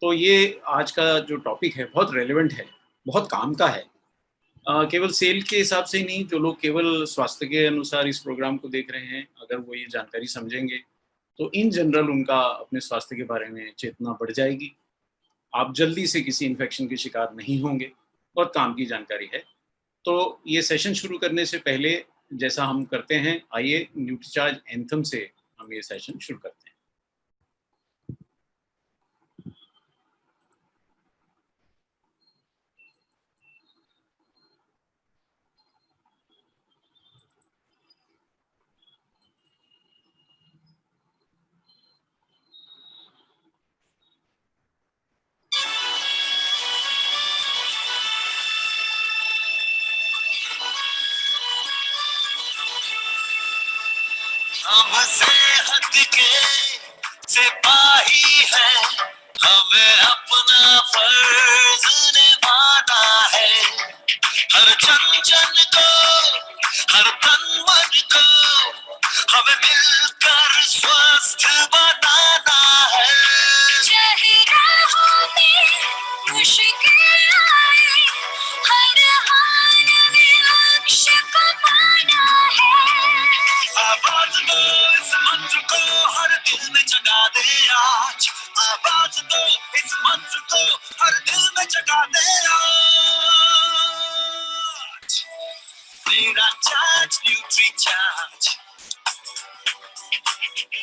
तो ये आज का जो टॉपिक है बहुत रेलेवेंट है, बहुत काम का है। केवल सेल के हिसाब से ही नहीं, जो लोग केवल स्वास्थ्य के अनुसार इस प्रोग्राम को देख रहे हैं, अगर वो ये जानकारी समझेंगे, तो इन जनरल उनका अपने स्वास्थ्य के बारे में चेतना बढ़ जाएगी। आप जल्दी से किसी इन्फेक्शन के शिकार नहीं होंगे, बहुत काम की जानकारी है। तो ये सेशन शुरू करने से पहले जैसा हम करते हैं, आइए न्यूट्रीचार्ज एंथम से हम ये सेशन शुरू करते हैं। हमसे हटके सिपाही है, हमें अपना फर्ज निभाना है। हर जन जन को, हर तन मन को हमें मिलकर स्वस्थ बनाना है। चाहे राहों में मुश्किल आए, हर हाल में लक्ष्य को पाना है। आवाज दो इस मंत्र को हर दिल में जगा दे आज, आवाज दो इस मंत्र को हर दिल में जगा दे आज। मेरा चार्ज न्यूट्री चार्ज,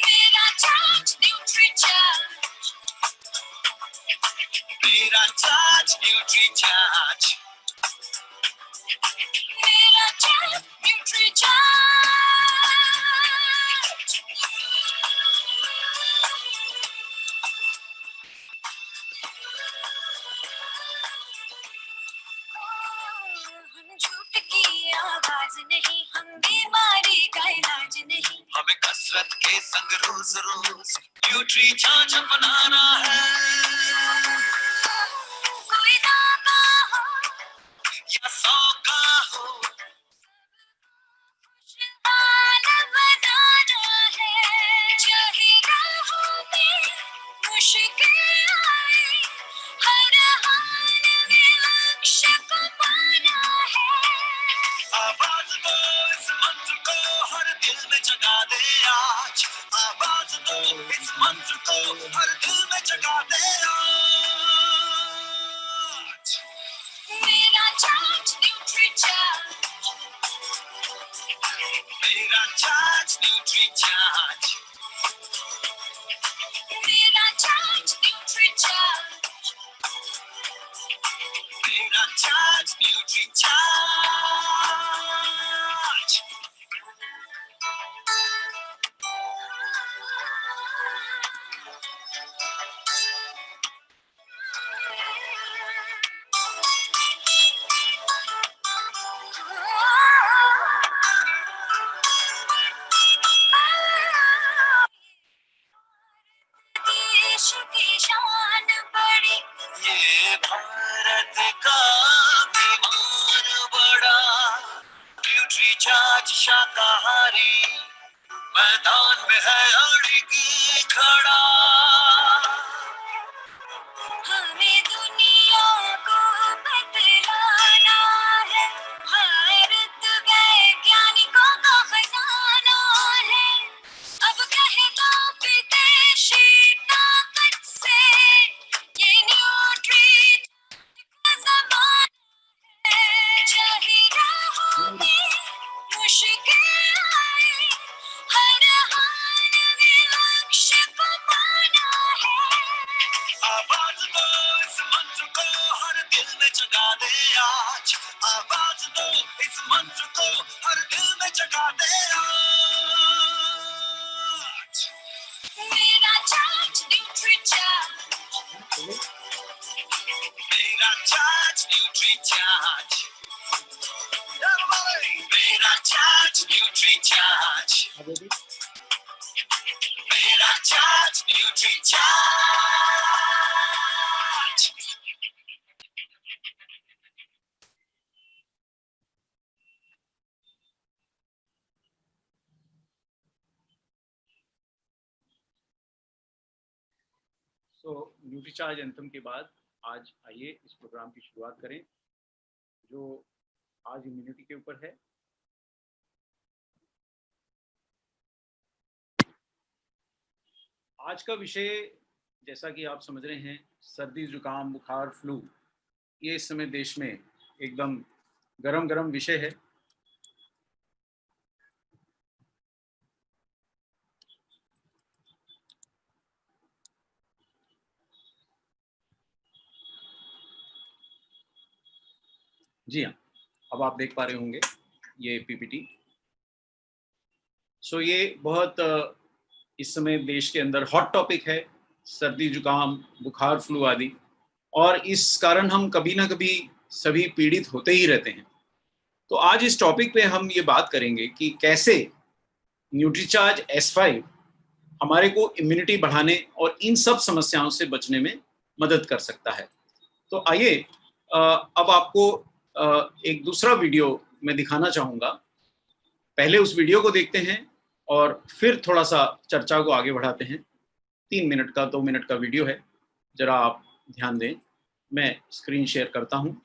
मेरा चार्ज न्यूट्री चार्ज, मेरा चार्ज न्यूट्री चार्ज, मेरा चार्ज न्यूट्री चार्ज। हम झूठ की आवाज नहीं, हम बीमारी का इलाज नहीं, हमें कसरत के संग रोज रोज न्यूट्री चार्ज अपनाना है। कोई दावा हो या 100 का हो, खुशहाल बनाना है। चाहे राहों में मुश्किल आए, हर हाल में लक्ष्य को पाना है। आवाज दो इस मंत्र को हर दिल में जगा दे आज, आवाज दो इस मंत्र को हर दिल में जगा दे आज। मेरा चार्ज न्यूट्री चार्ज, मेरा चार्ज न्यूट्री चार्ज, मेरा चार्ज न्यूट्री चार्ज, मेरा चार्ज न्यूट्री चार्ज। देश की शान बड़ी, ये भारत का अभिमान बड़ा। न्यूट्री चार्ज शाकाहारी मैदान में है अड़िगी खड़ा। हमें दुनिया को बतलाना है, भारत वैज्ञानिकों का खजाना है। अब कहता विदेशी ताकत से, ये न्यूट्री का ज़माना है। चाहे राहों में मुश्किल आए, हर हाल में लक्ष्य को पाना है। आवाज दो इस मंत्र को हर दिल में जगा दे आज, आवाज दो इस मंत्र को हर दिल में जगा दे आज। मेरा चार्ज न्यूट्री चार्ज, मेरा चार्ज न्यूट्री चार्ज, मेरा चार्ज न्यूट्री चार्ज, मेरा चार्ज न्यूट्री चार्ज। तो न्यूट्रीचार्ज एंथम के बाद आज आइए इस प्रोग्राम की शुरुआत करें जो आज इम्यूनिटी के ऊपर है। आज का विषय जैसा कि आप समझ रहे हैं, सर्दी जुकाम बुखार फ्लू, ये इस समय देश में एकदम गरम गरम विषय है। जी हाँ, अब आप देख पा रहे होंगे ये पीपीटी। सो ये बहुत इस समय देश के अंदर हॉट टॉपिक है, सर्दी जुकाम बुखार फ्लू आदि, और इस कारण हम कभी ना कभी सभी पीड़ित होते ही रहते हैं। तो आज इस टॉपिक पे हम ये बात करेंगे कि कैसे न्यूट्रीचार्ज S5 हमारे को इम्यूनिटी बढ़ाने और इन सब समस्याओं से बचने में मदद कर सकता है। तो आइए अब आपको एक दूसरा वीडियो मैं दिखाना चाहूँगा। पहले उस वीडियो को देखते हैं और फिर थोड़ा सा चर्चा को आगे बढ़ाते हैं। 3 मिनट का 2 मिनट का वीडियो है, जरा आप ध्यान दें। मैं स्क्रीन शेयर करता हूँ।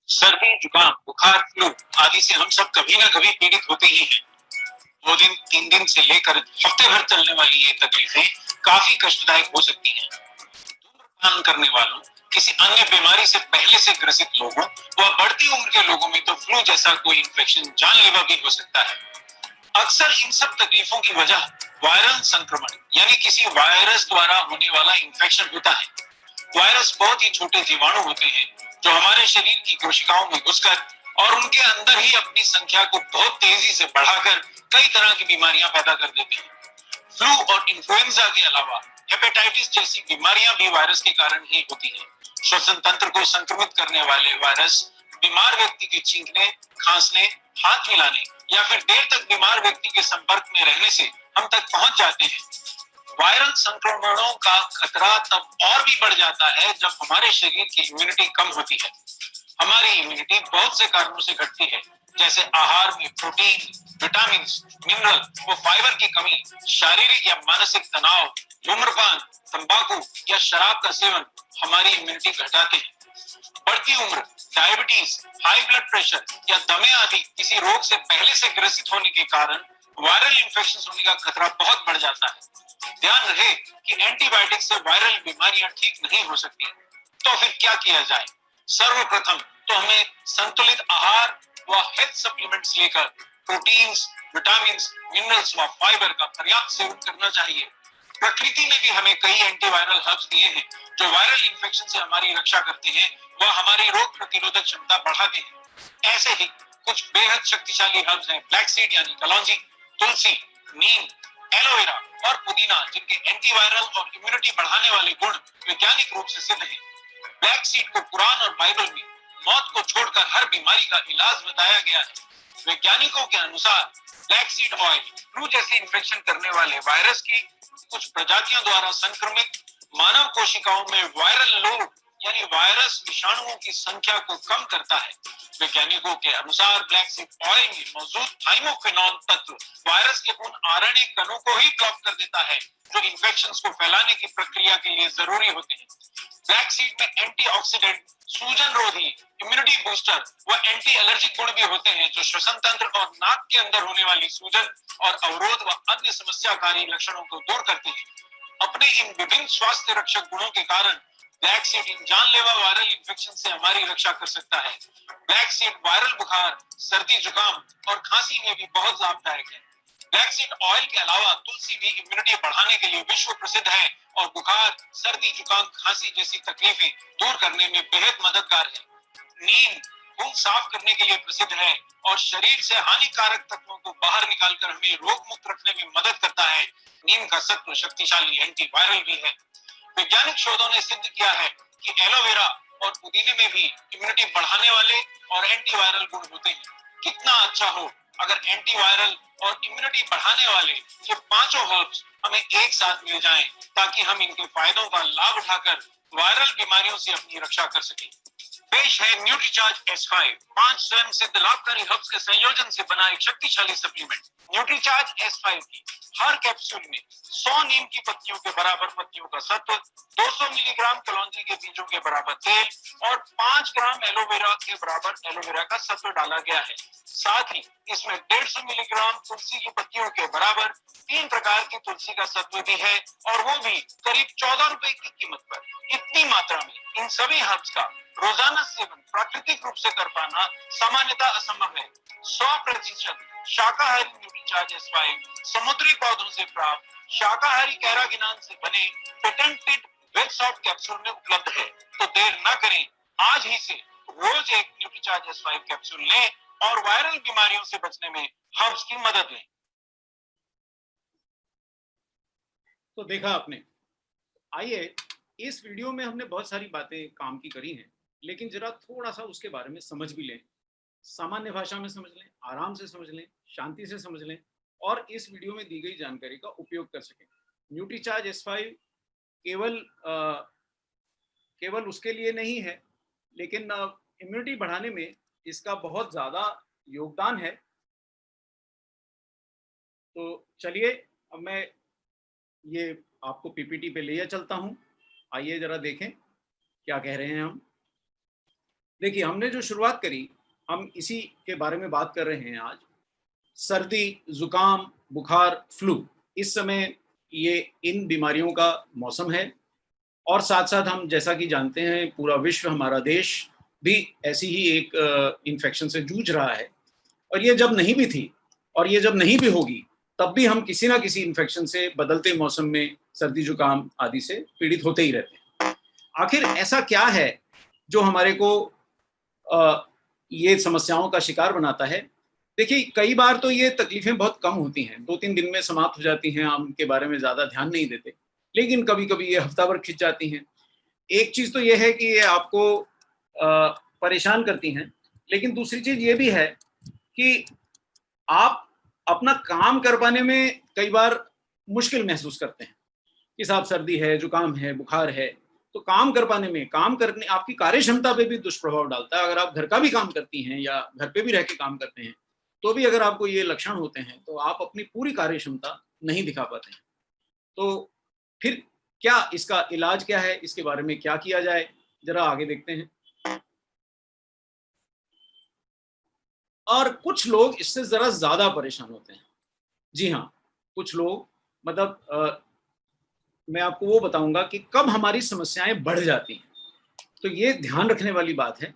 सर्दी जुकाम बुखार फ्लू आदि से हम सब कभी ना कभी पीड़ित होते ही हैं। 2 दिन 3 दिन से लेकर हफ्ते भर चलने वाली ये तकलीफें काफी कष्टदायक हो सकती हैं। धूम्रपान करने वालों, किसी अन्य बीमारी से पहले से ग्रसित लोगों व बढ़ती उम्र के लोगों में तो फ्लू जैसा कोई इन्फेक्शन जानलेवा भी हो सकता है। अक्सर इन सब तकलीफों की वजह वायरल संक्रमण यानी किसी वायरस द्वारा होने वाला इन्फेक्शन होता है। वायरस बहुत ही छोटे जीवाणु होते हैं जो हमारे शरीर की कोशिकाओं में घुसकर और उनके अंदर ही अपनी संख्या को बहुत तेजी से बढ़ाकर कई तरह की बीमारियां पैदा कर देते हैं। फ्लू और इन्फ्लुएंजा के अलावा हेपेटाइटिस जैसी बीमारियां भी वायरस के कारण ही होती हैं। श्वसन तंत्र को संक्रमित करने वाले वायरस बीमार व्यक्ति के छींकने, खांसने, हाथ मिलाने या फिर देर तक बीमार व्यक्ति के संपर्क में रहने से हम तक पहुंच जाते हैं। वायरल संक्रमणों का खतरा तब और भी बढ़ जाता है जब हमारे शरीर की इम्यूनिटी कम होती है। हमारी इम्यूनिटी बहुत से कारणों से घटती है, जैसे आहार में प्रोटीन, विटामिन, मिनरल व फाइबर की कमी, शारीरिक या मानसिक तनाव, धूम्रपान, तंबाकू या शराब का सेवन हमारी इम्यूनिटी घटाते हैं। बढ़ती उम्र, डायबिटीज, हाई ब्लड प्रेशर या दमे आदि किसी रोग से पहले से ग्रसित होने के कारण वायरल इन्फेक्शन होने का खतरा बहुत बढ़ जाता है। ध्यान रहे कि एंटीबायोटिक से वायरल बीमारियां ठीक नहीं हो सकती। तो फिर क्या किया जाए? सर्वप्रथम तो हमें संतुलित आहार व हेल्थ सप्लीमेंट्स लेकर प्रोटीन्स, विटामिन्स, मिनरल्स व फाइबर का पर्याप्त सेवन करना चाहिए। प्रकृति ने भी हमें कई एंटीवायरल हर्ब्स दिए हैं जो वायरल इन्फेक्शन से हमारी रक्षा करते हैं व हमारी रोग प्रतिरोधक क्षमता बढ़ाते हैं। ऐसे ही कुछ बेहद शक्तिशाली हर्ब्स हैं ब्लैक सीड यानी कलौंजी, तुलसी, नीम, एलोवेरा और पुदीना, जिनके एंटीवायरल और इम्यूनिटी बढ़ाने वाले गुण वैज्ञानिक रूप से सिद्ध हैं। ब्लैक सीड को कुरान और बाइबल में मौत को छोड़कर हर बीमारी का इलाज बताया गया है। वैज्ञानिकों के अनुसार ब्लैक सीड ऑयल फ्लू जैसे इन्फेक्शन करने वाले वायरस की कुछ प्रजातियों द्वारा संक्रमित मानव कोशिकाओं में वायरल लोड यानी वायरस विषाणुओं की संख्या को कम करता है। वैज्ञानिकों के अनुसार ब्लैक सीड ऑयल में मौजूद थाइमोफेनॉल तत्व वायरस के उन आरएनए कणों को ही ब्लॉक कर देता है जो इन्फेक्शंस को फैलाने की प्रक्रिया के लिए जरूरी होते हैं। ब्लैक सीड में एंटीऑक्सीडेंट, सूजन रोधी, इम्यूनिटी बूस्टर व एंटी एलर्जिक गुण भी होते हैं जो श्वसन तंत्र और नाक के अंदर होने वाली सूजन और अवरोध व अन्य समस्याकारी लक्षणों को दूर करते हैं। अपने इन विभिन्न स्वास्थ्य रक्षक गुणों के कारण ब्लैक सीड इन जानलेवा वायरल इन्फेक्शन से हमारी रक्षा कर सकता है। ब्लैक सीड वायरल बुखार, सर्दी जुकाम और खांसी में भी बहुत लाभदायक है। ब्लैक सीड ऑयल के अलावा तुलसी भी इम्यूनिटी बढ़ाने के लिए विश्व प्रसिद्ध है और बुखार, सर्दी, जुकाम, खांसी जैसी तकलीफें दूर करने में बेहद मददगार है। नीम खून साफ करने के लिए प्रसिद्ध है और शरीर से हानिकारक तत्वों को बाहर निकालकर हमें रोग मुक्त रखने में मदद करता है। नीम का सत्व शक्तिशाली एंटीवायरल भी है। वैज्ञानिक शोधों ने सिद्ध किया है कि एलोवेरा और पुदीने में भी इम्यूनिटी बढ़ाने वाले और एंटीवायरल गुण होते हैं। कितना अच्छा हो अगर एंटीवायरल और इम्यूनिटी बढ़ाने वाले ये पांचों हर्ब्स हमें एक साथ मिल जाएं ताकि हम इनके फायदों का लाभ उठाकर वायरल बीमारियों से अपनी रक्षा कर सकें। पेश है न्यूट्रीचार्ज S5, 5 स्वयं सिद्ध लाभकारी हर्ब्स के संयोजन से बना एक शक्तिशाली सप्लीमेंट। न्यूट्रीचार्ज S5 की हर कैप्सूल में 100 नीम की पत्तियों के बराबर पत्तियों का सत्व, 200 मिलीग्राम कलौंजी के बीजों के बराबर तेल और 5 ग्राम एलोवेरा के बराबर एलोवेरा का सत्व डाला गया है। साथ ही इसमें 150 मिलीग्राम तुलसी की पत्तियों के बराबर 3 प्रकार की तुलसी का सत्व भी है, और वो भी करीब 14 रुपए की कीमत पर। इतनी मात्रा में इन सभी हर्ब्स का रोजाना सेवन प्राकृतिक रूप से कर पाना सामान्यतः असंभव है। 100% शाकाहारी न्यूट्रीचार्ज S5 समुद्री पौधों से प्राप्त शाकाहारी कैरागिनान से बने पेटेंटेड वेज सॉफ्ट कैप्सूल में उपलब्ध है। तो देर न करें, आज ही से रोज एक न्यूट्रीचार्ज S5 कैप्सूल लें और वायरल बीमारियों से बचने में हर्ब्स की मदद लें। तो देखा आपने। आइए, इस वीडियो में हमने बहुत सारी बातें काम की करी हैं, लेकिन जरा थोड़ा सा उसके बारे में समझ भी लें, सामान्य भाषा में समझ लें, आराम से समझ लें, शांति से समझ लें और इस वीडियो में दी गई जानकारी का उपयोग कर सकें। न्यूट्रीचार्ज S5 केवल उसके लिए नहीं है, लेकिन इम्यूनिटी बढ़ाने में इसका बहुत ज़्यादा योगदान है। तो चलिए, अब मैं ये आपको पीपीटी पे ले चलता हूँ। आइए जरा देखें क्या कह रहे हैं हम। देखिए, हमने जो शुरुआत करी, हम इसी के बारे में बात कर रहे हैं आज। सर्दी, जुकाम, बुखार, फ्लू, इस समय ये इन बीमारियों का मौसम है, और साथ साथ हम जैसा कि जानते हैं पूरा विश्व, हमारा देश भी ऐसी ही एक इन्फेक्शन से जूझ रहा है। और ये जब नहीं भी थी और ये जब नहीं भी होगी, तब भी हम किसी ना किसी इन्फेक्शन से बदलते मौसम में सर्दी जुकाम आदि से पीड़ित होते ही रहते हैं। आखिर ऐसा क्या है जो हमारे को ये समस्याओं का शिकार बनाता है? देखिए, कई बार तो ये तकलीफें बहुत कम होती हैं, 2-3 दिन में समाप्त हो जाती हैं, हम उनके बारे में ज़्यादा ध्यान नहीं देते, लेकिन कभी कभी ये हफ्ता भर खिंच जाती हैं। एक चीज़ तो ये है कि ये आपको परेशान करती हैं, लेकिन दूसरी चीज़ ये भी है कि आप अपना काम कर पाने में कई बार मुश्किल महसूस करते हैं कि साहब सर्दी है, जुकाम है, बुखार है, तो काम कर पाने में, काम करने, आपकी कार्य क्षमता पे भी दुष्प्रभाव डालता है। अगर आप घर का भी काम करती हैं या घर पे भी रह के काम करते हैं, तो भी अगर आपको ये लक्षण होते हैं तो आप अपनी पूरी कार्य क्षमता नहीं दिखा पाते हैं। तो फिर क्या इसका इलाज क्या है, इसके बारे में क्या किया जाए, जरा आगे देखते हैं। और कुछ लोग इससे जरा ज्यादा परेशान होते हैं। जी हाँ, कुछ लोग, मतलब मैं आपको वो बताऊंगा कि कब हमारी समस्याएं बढ़ जाती हैं, तो ये ध्यान रखने वाली बात है।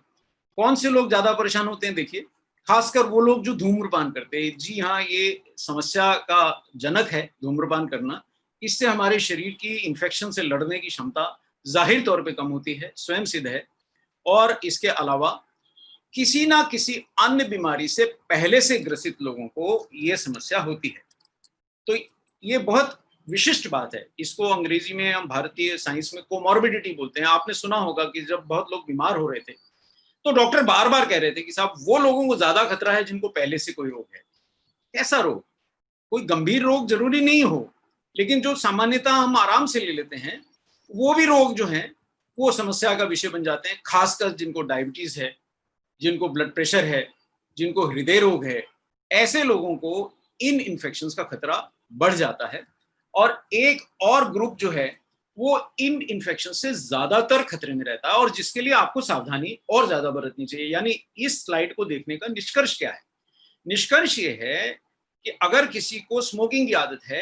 कौन से लोग ज्यादा परेशान होते हैं? देखिए, खासकर वो लोग जो धूम्रपान करते हैं। जी हाँ, ये समस्या का जनक है धूम्रपान करना। इससे हमारे शरीर की इन्फेक्शन से लड़ने की क्षमता जाहिर तौर पे कम होती है, स्वयं सिद्ध है। और इसके अलावा किसी ना किसी अन्य बीमारी से पहले से ग्रसित लोगों को ये समस्या होती है। तो ये बहुत विशिष्ट बात है। इसको अंग्रेजी में, हम भारतीय साइंस में कोमॉर्बिडिटी बोलते हैं। आपने सुना होगा कि जब बहुत लोग बीमार हो रहे थे तो डॉक्टर बार बार कह रहे थे कि साहब, वो लोगों को ज्यादा खतरा है जिनको पहले से कोई रोग है। कैसा रोग? कोई गंभीर रोग जरूरी नहीं हो, लेकिन जो सामान्यतः हम आराम से ले लेते हैं, वो भी रोग जो हैं वो समस्या का विषय बन जाते हैं। खासकर जिनको डायबिटीज है, जिनको ब्लड प्रेशर है, जिनको हृदय रोग है, ऐसे लोगों को इन इन्फेक्शंस का खतरा बढ़ जाता है। और एक और ग्रुप जो है वो इन इन्फेक्शन से ज्यादातर खतरे में रहता है, और जिसके लिए आपको सावधानी और ज्यादा बरतनी चाहिए। यानी इस स्लाइड को देखने का निष्कर्ष क्या है? निष्कर्ष ये है कि अगर किसी को स्मोकिंग की आदत है,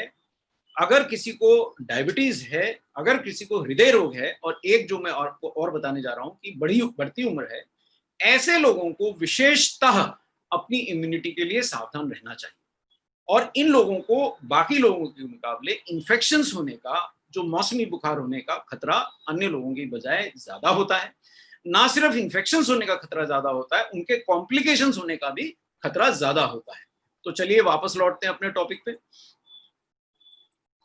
अगर किसी को डायबिटीज है, अगर किसी को हृदय रोग है, और एक जो मैं आपको और बताने जा रहा हूं कि बढ़ती उम्र है, ऐसे लोगों को विशेषतः अपनी इम्यूनिटी के लिए सावधान रहना चाहिए। और इन लोगों को बाकी लोगों के मुकाबले इन्फेक्शंस होने का, जो मौसमी बुखार होने का खतरा अन्य लोगों की बजाय ज्यादा होता है। ना सिर्फ इन्फेक्शंस होने का खतरा ज्यादा होता है, उनके कॉम्प्लिकेशंस होने का भी खतरा ज्यादा होता है। तो चलिए वापस लौटते हैं अपने टॉपिक पे।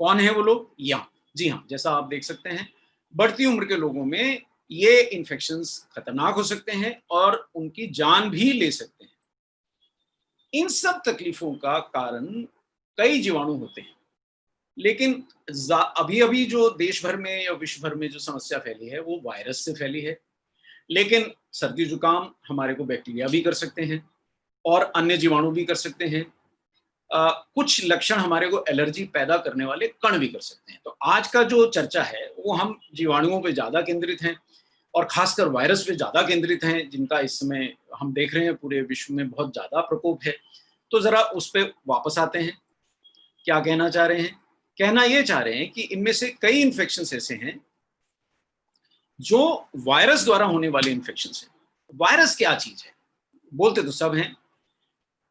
कौन है वो लोग? जी हाँ, जैसा आप देख सकते हैं, बढ़ती उम्र के लोगों में ये इन्फेक्शंस खतरनाक हो सकते हैं और उनकी जान भी ले सकते हैं। इन सब तकलीफों का कारण कई जीवाणु होते हैं, लेकिन अभी अभी जो देश भर में या विश्व भर में जो समस्या फैली है वो वायरस से फैली है। लेकिन सर्दी जुकाम हमारे को बैक्टीरिया भी कर सकते हैं और अन्य जीवाणु भी कर सकते हैं। कुछ लक्षण हमारे को एलर्जी पैदा करने वाले कण भी कर सकते हैं। तो आज का जो चर्चा है वो हम जीवाणुओं पे ज़्यादा केंद्रित हैं और खासकर वायरस पे ज़्यादा केंद्रित हैं, जिनका इस समय हम देख रहे हैं पूरे विश्व में बहुत ज़्यादा प्रकोप है। तो ज़रा उस पे वापस आते हैं, क्या कहना चाह रहे हैं? कहना ये चाह रहे हैं कि इनमें से कई इन्फेक्शंस ऐसे हैं जो वायरस द्वारा होने वाले इन्फेक्शंस हैं। वायरस क्या चीज़ है? बोलते तो सब हैं।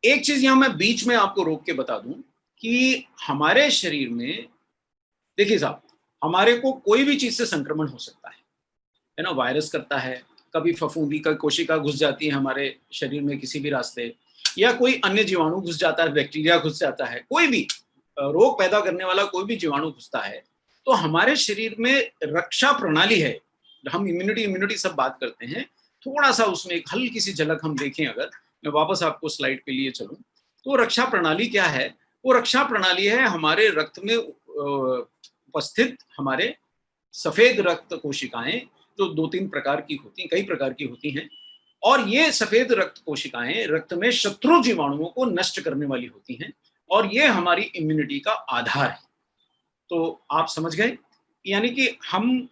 एक चीज़ यहाँ मैं बीच में आपको रोक के बता दूं कि हमारे शरीर में, देखिए साहब, हमारे को कोई भी चीज़ से संक्रमण हो सकता है ना? वायरस करता है, कभी फफूंदी का कोशिका घुस जाती है हमारे शरीर में किसी भी रास्ते, या कोई अन्य जीवाणु घुस जाता है, बैक्टीरिया घुस जाता है, कोई भी रोग पैदा करने वाला कोई भी जीवाणु घुसता है, तो हमारे शरीर में रक्षा प्रणाली है। हम इम्यूनिटी सब बात करते हैं, थोड़ा सा उसमें एक हल्की सी झलक हम देखें, अगर मैं वापस आपको स्लाइड के लिए चलूं, तो रक्षा प्रणाली क्या है? वो रक्षा प्रणाली है हमारे रक्त में उपस्थित हमारे सफेद रक्त कोशिकाएं, जो 2-3 प्रकार की होती हैं, कई प्रकार की होती हैं, और ये सफेद रक्त कोशिकाएं रक्त में शत्रु जीवाणुओं को नष्ट करने वाली होती हैं, और ये हमारी इम्यूनिटी का आधार है। तो आप समझ गए? यानी कि हम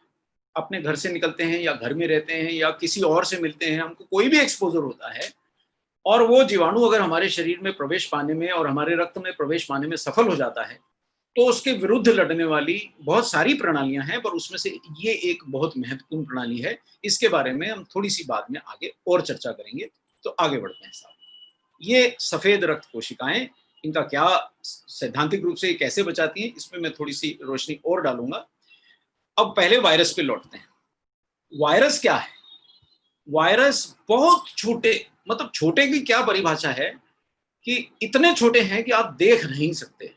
अपने घर से निकलते हैं या घर में रहते हैं या किसी और से मिलते हैं, हमको कोई भी एक्सपोजर होता है, और वो जीवाणु अगर हमारे शरीर में प्रवेश पाने में और हमारे रक्त में प्रवेश पाने में सफल हो जाता है, तो उसके विरुद्ध लड़ने वाली बहुत सारी प्रणालियां हैं, पर उसमें से ये एक बहुत महत्वपूर्ण प्रणाली है। इसके बारे में हम थोड़ी सी बाद में आगे और चर्चा करेंगे। तो आगे बढ़ते हैं साहब। ये सफेद रक्त कोशिकाएं, इनका क्या सैद्धांतिक रूप से कैसे बचाती हैं, इसमें मैं थोड़ी सी रोशनी और डालूंगा। अब पहले वायरस पे लौटते हैं। वायरस क्या है? वायरस बहुत छोटे, मतलब छोटे की क्या परिभाषा है कि इतने छोटे हैं कि आप देख नहीं सकते।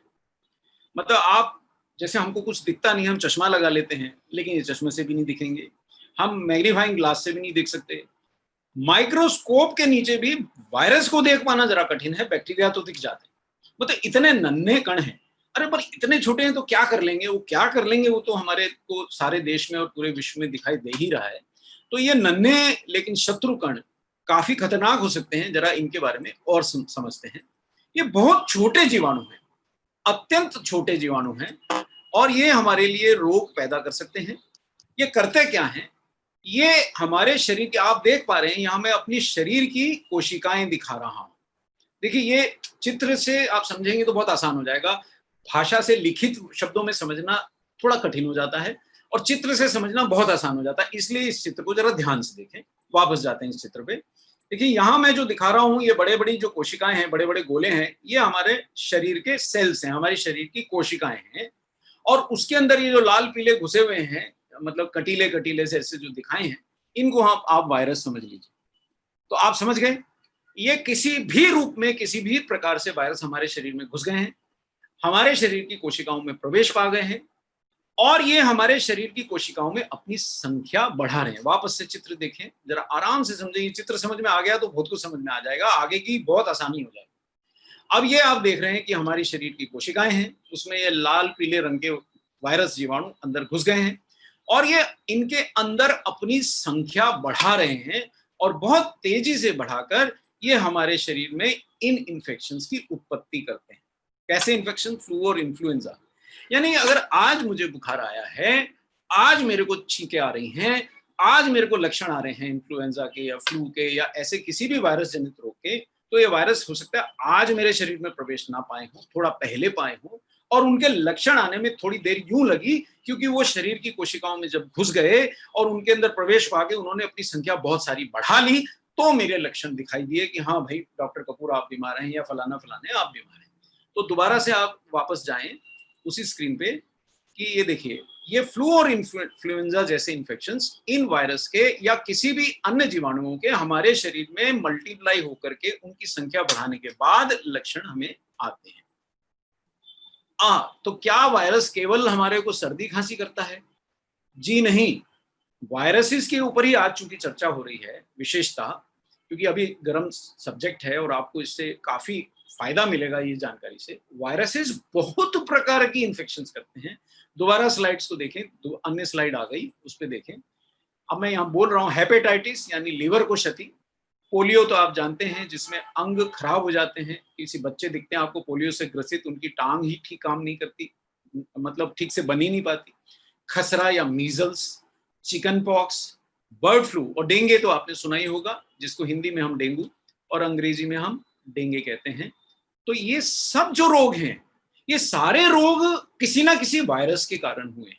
मतलब आप, जैसे हमको कुछ दिखता नहीं, हम चश्मा लगा लेते हैं, लेकिन ये चश्मे से भी नहीं दिखेंगे, हम मैग्नीफाइंग ग्लास से भी नहीं देख सकते, माइक्रोस्कोप के नीचे भी वायरस को देख पाना जरा कठिन है, बैक्टीरिया तो दिख जाते हैं। मतलब इतने नन्हे कण हैं। अरे पर इतने छोटे हैं तो क्या कर लेंगे? वो क्या कर लेंगे, वो तो हमारे को सारे देश में और पूरे विश्व में दिखाई दे ही रहा है। तो ये नन्हे लेकिन शत्रु कण काफी खतरनाक हो सकते हैं। जरा इनके बारे में और समझते हैं। ये बहुत छोटे जीवाणु हैं, अत्यंत छोटे जीवाणु हैं, और ये हमारे लिए रोग पैदा कर सकते हैं। ये करते क्या हैं? ये हमारे शरीर के, आप देख पा रहे हैं यहाँ मैं अपनी शरीर की कोशिकाएं दिखा रहा हूं। देखिए, ये चित्र से आप समझेंगे तो बहुत आसान हो जाएगा। भाषा से लिखित शब्दों में समझना थोड़ा कठिन हो जाता है, और चित्र से समझना बहुत आसान हो जाता है। इसलिए इस चित्र को जरा ध्यान से देखें। वापस जाते हैं इस चित्र पे। देखिए, यहाँ मैं जो दिखा रहा हूँ, ये बड़े बड़ी जो कोशिकाएं हैं, बड़े बड़े गोले हैं, ये हमारे शरीर के सेल्स हैं, हमारी शरीर की कोशिकाएं हैं। और उसके अंदर ये जो लाल पीले घुसे हुए हैं, मतलब कटीले कटीले से ऐसे जो दिखाए हैं, इनको आप वायरस समझ लीजिए। तो आप समझ गए, ये किसी भी रूप में, किसी भी प्रकार से वायरस हमारे शरीर में घुस गए हैं, हमारे शरीर की कोशिकाओं में प्रवेश पा गए हैं, और ये हमारे शरीर की कोशिकाओं में अपनी संख्या बढ़ा रहे हैं। वापस से चित्र देखें, जरा आराम से समझें। ये चित्र समझ में आ गया तो बहुत कुछ समझ में आ जाएगा, आगे की बहुत आसानी हो जाएगी। अब ये आप देख रहे हैं कि हमारी शरीर की कोशिकाएं हैं, उसमें ये लाल पीले रंग के वायरस जीवाणु अंदर घुस गए हैं, और ये इनके अंदर अपनी संख्या बढ़ा रहे हैं, और बहुत तेजी से बढ़ाकर ये हमारे शरीर में इन इन्फेक्शंस की उत्पत्ति करते हैं। कैसे इन्फेक्शन? फ्लू और इन्फ्लुएंजा। यानी अगर आज मुझे बुखार आया है, आज मेरे को छींकें आ रही हैं, आज मेरे को लक्षण आ रहे हैं इन्फ्लुएंजा के या फ्लू के या ऐसे किसी भी वायरस जनित रोग के, तो ये वायरस हो सकता है आज मेरे शरीर में प्रवेश ना पाए हों, थोड़ा पहले पाए हों, और उनके लक्षण आने में थोड़ी देर यूं लगी, क्योंकि वो शरीर की कोशिकाओं में जब घुस गए और उनके अंदर प्रवेश पाके उन्होंने अपनी संख्या बहुत सारी बढ़ा ली, तो मेरे लक्षण दिखाई दिए कि हाँ भाई डॉक्टर कपूर आप बीमार हैं, या फलाना फलाने आप बीमार हैं। तो दोबारा से आप वापस जाएं उसी स्क्रीन पे कि ये देखिए, ये फ्लू और इन्फ्लुएंजा जैसे इन्फेक्शंस इन वायरस के या किसी भी अन्य जीवाणुओं के हमारे शरीर में मल्टीप्लाई होकर के उनकी संख्या बढ़ाने के बाद लक्षण हमें आते हैं। तो क्या वायरस केवल हमारे को सर्दी खांसी करता है? जी नहीं। वायरसेस के ऊपर ही आज चूंकि चर्चा हो रही है विशेषता, क्योंकि अभी गर्म सब्जेक्ट है और आपको इससे काफी फायदा मिलेगा ये जानकारी से। वायरसेस बहुत प्रकार की इन्फेक्शंस करते हैं। दोबारा स्लाइड्स को देखें, अन्य स्लाइड आ गई, उस पर देखें। अब मैं यहाँ बोल रहा हूँ हेपेटाइटिस यानी लीवर को क्षति, पोलियो तो आप जानते हैं जिसमें अंग खराब हो जाते हैं, किसी बच्चे दिखते हैं आपको पोलियो से ग्रसित, उनकी टांग ही ठीक काम नहीं करती, मतलब ठीक से बन ही नहीं पाती, खसरा या measles, chicken pox, bird flu और डेंगू तो आपने सुना ही होगा, जिसको हिंदी में हम डेंगू और अंग्रेजी में हम डेंगू कहते हैं। तो ये सब जो रोग हैं, ये सारे रोग किसी ना किसी वायरस के कारण हुए हैं।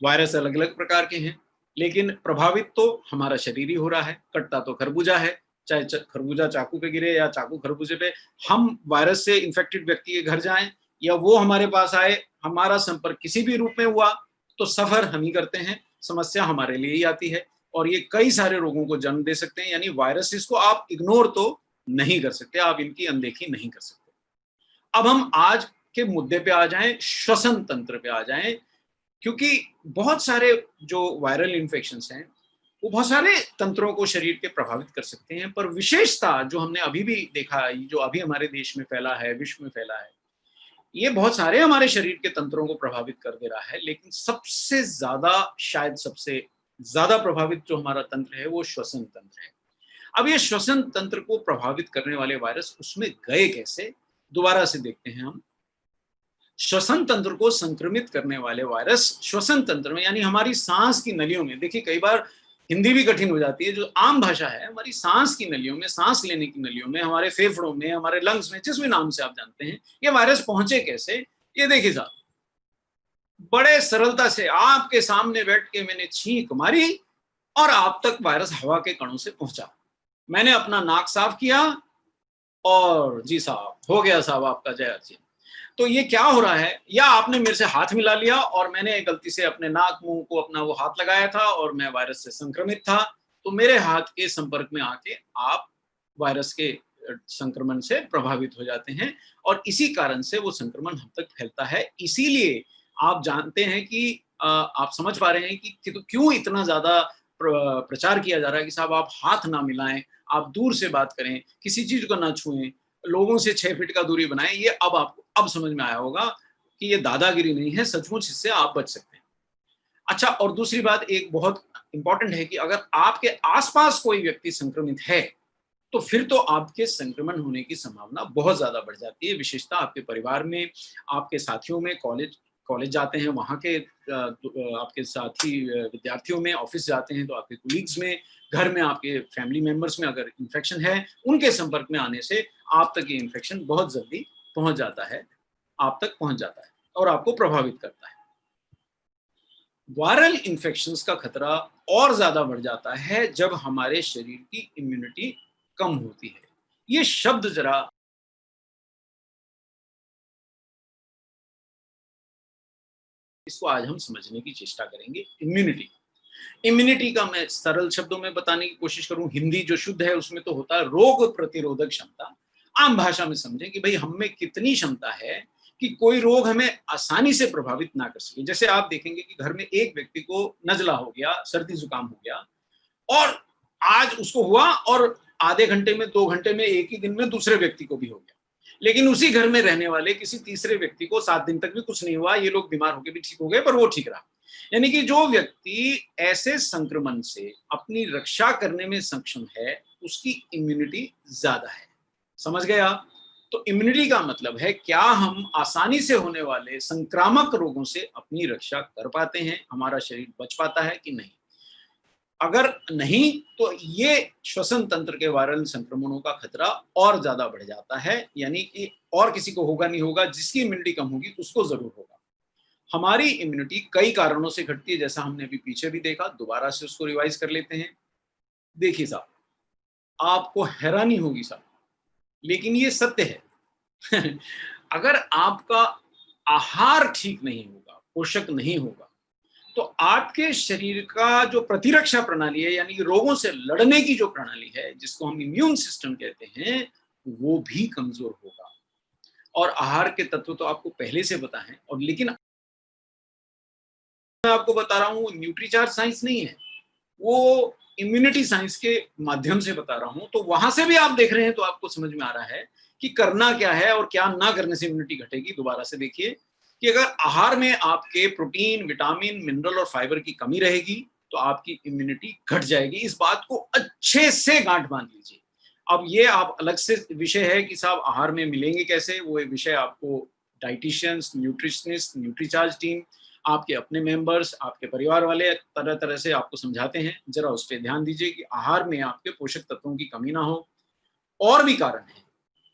वायरस अलग अलग प्रकार के हैं, लेकिन प्रभावित तो हमारा शरीर ही हो रहा है। कटता तो खरबूजा है, चाहे खरबूजा चाकू पे गिरे या चाकू खरबूजे पे, हम वायरस से इन्फेक्टेड व्यक्ति के घर जाएं या वो हमारे पास आए, हमारा संपर्क किसी भी रूप में हुआ तो सफर हम ही करते हैं, समस्या हमारे लिए ही आती है और ये कई सारे रोगों को जन्म दे सकते हैं। यानी वायरसेस को आप इग्नोर तो नहीं कर सकते, आप इनकी अनदेखी नहीं कर सकते। अब हम आज के मुद्दे पे आ जाएं, श्वसन तंत्र पे आ जाएं, क्योंकि बहुत सारे जो वायरल इन्फेक्शंस हैं वो बहुत सारे तंत्रों को शरीर के प्रभावित कर सकते हैं, पर विशेषता जो हमने अभी भी देखा है, जो अभी हमारे देश में फैला है, विश्व में फैला है, ये बहुत सारे हमारे शरीर के तंत्रों को प्रभावित कर दे रहा है, लेकिन सबसे ज्यादा, शायद सबसे ज्यादा प्रभावित जो हमारा तंत्र है वो श्वसन तंत्र है। अब ये श्वसन तंत्र को प्रभावित करने वाले वायरस उसमें गए कैसे, दोबारा से देखते हैं हम। श्वसन तंत्र को संक्रमित करने वाले वायरस श्वसन तंत्र में, यानी हमारी सांस की नलियों में, देखिए कई बार हिंदी भी कठिन हो जाती है, जो आम भाषा है, हमारी सांस की नलियों में, सांस लेने की नलियों में, हमारे फेफड़ों में, हमारे लंग्स में, जिस भी नाम से आप जानते हैं, ये वायरस पहुंचे कैसे। ये देखिए साहब, बड़े सरलता से आपके सामने बैठ के मैंने छींक मारी और आप तक वायरस हवा के कणों से पहुंचा। मैंने अपना नाक साफ किया और जी साहब, हो गया साहब आपका जय अर्जी। तो ये क्या हो रहा है, या आपने मेरे से हाथ मिला लिया और मैंने गलती से अपने नाक मुंह को अपना वो हाथ लगाया था और मैं वायरस से संक्रमित था, तो मेरे हाथ के संपर्क में आके आप वायरस के संक्रमण से प्रभावित हो जाते हैं और इसी कारण से वो संक्रमण हम तक फैलता है। इसीलिए आप जानते हैं कि आप समझ पा रहे हैं कि तो क्यों इतना ज्यादा प्रचार किया जा रहा है कि साहब आप हाथ ना मिलाएं, आप दूर से बात करें, किसी चीज को ना छुएं, लोगों से 6 फीट का दूरी बनाएं। ये अब आपको अब समझ में आया होगा कि ये दादागिरी नहीं है, सचमुच इससे आप बच सकते हैं। अच्छा, और दूसरी बात एक बहुत इंपॉर्टेंट है कि अगर आपके आसपास कोई व्यक्ति संक्रमित है तो फिर तो आपके संक्रमण होने की संभावना बहुत ज्यादा बढ़ जाती है। विशेषता आपके परिवार में, आपके साथियों में, कॉलेज जाते हैं वहाँ के आपके साथी विद्यार्थियों में, ऑफिस जाते हैं तो आपके कोलीग्स में, घर में आपके फैमिली मेंबर्स में अगर इन्फेक्शन है, उनके संपर्क में आने से आप तक ये इन्फेक्शन बहुत जल्दी पहुंच जाता है, आप तक पहुंच जाता है और आपको प्रभावित करता है। वायरल इन्फेक्शंस का खतरा और ज्यादा बढ़ जाता है जब हमारे शरीर की इम्यूनिटी कम होती है। ये शब्द जरा इसको आज हम समझने की चेष्टा करेंगे। इम्यूनिटी का मैं सरल शब्दों में बताने की कोशिश करूं, हिंदी जो शुद्ध है उसमें तो होता है रोग प्रतिरोधक क्षमता। आम भाषा में समझें कि भाई हम में कितनी क्षमता है कि कोई रोग हमें आसानी से प्रभावित ना कर सके। जैसे आप देखेंगे कि घर में एक व्यक्ति को नजला हो गया, सर्दी जुकाम हो गया और आज उसको हुआ और आधे घंटे में, 2 घंटे में, एक ही दिन में दूसरे व्यक्ति को भी हो गया, लेकिन उसी घर में रहने वाले किसी तीसरे व्यक्ति को 7 दिन तक भी कुछ नहीं हुआ, ये लोग बीमार होकर भी ठीक हो गए पर वो ठीक रहा। यानी कि जो व्यक्ति ऐसे संक्रमण से अपनी रक्षा करने में सक्षम है उसकी इम्यूनिटी ज्यादा है। समझ गए आप? तो इम्यूनिटी का मतलब है क्या हम आसानी से होने वाले संक्रामक रोगों से अपनी रक्षा कर पाते हैं, हमारा शरीर बच पाता है कि नहीं। अगर नहीं तो ये श्वसन तंत्र के वायरल संक्रमणों का खतरा और ज्यादा बढ़ जाता है, यानी कि और किसी को होगा नहीं होगा, जिसकी इम्यूनिटी कम होगी उसको जरूर होगा। हमारी इम्यूनिटी कई कारणों से घटती है, जैसा हमने अभी पीछे भी देखा, दोबारा से उसको रिवाइज कर लेते हैं। देखिए साहब, आपको हैरानी होगी साहब, लेकिन ये सत्य है अगर आपका आहार ठीक नहीं होगा, पोषक नहीं होगा, तो आपके शरीर का जो प्रतिरक्षा प्रणाली है, यानी रोगों से लड़ने की जो प्रणाली है, जिसको हम इम्यून सिस्टम कहते हैं, वो भी कमजोर होगा। और आहार के तत्व तो आपको पहले से पता है, और लेकिन मैं आपको बता रहा हूँ न्यूट्रीचार्ज साइंस नहीं है, वो इम्यूनिटी साइंस के माध्यम से बता रहा हूं। तो वहां से भी आप देख रहे हैं तो आपको समझ में आ रहा है कि करना क्या है और क्या ना करने से इम्यूनिटी घटेगी। दोबारा से देखिए कि अगर आहार में आपके प्रोटीन, विटामिन, मिनरल और फाइबर की कमी रहेगी तो आपकी इम्यूनिटी घट जाएगी। इस बात को अच्छे से गांठ बांध लीजिए। अब ये आप अलग से विषय है कि साहब आहार में मिलेंगे कैसे, वो एक विषय आपको डाइटिशियंस, न्यूट्रिशनिस्ट, न्यूट्रीचार्ज टीम, आपके अपने मेंबर्स, आपके परिवार वाले तरह तरह से आपको समझाते हैं। जरा उस पर ध्यान दीजिए कि आहार में आपके पोषक तत्वों की कमी ना हो। और भी कारण है,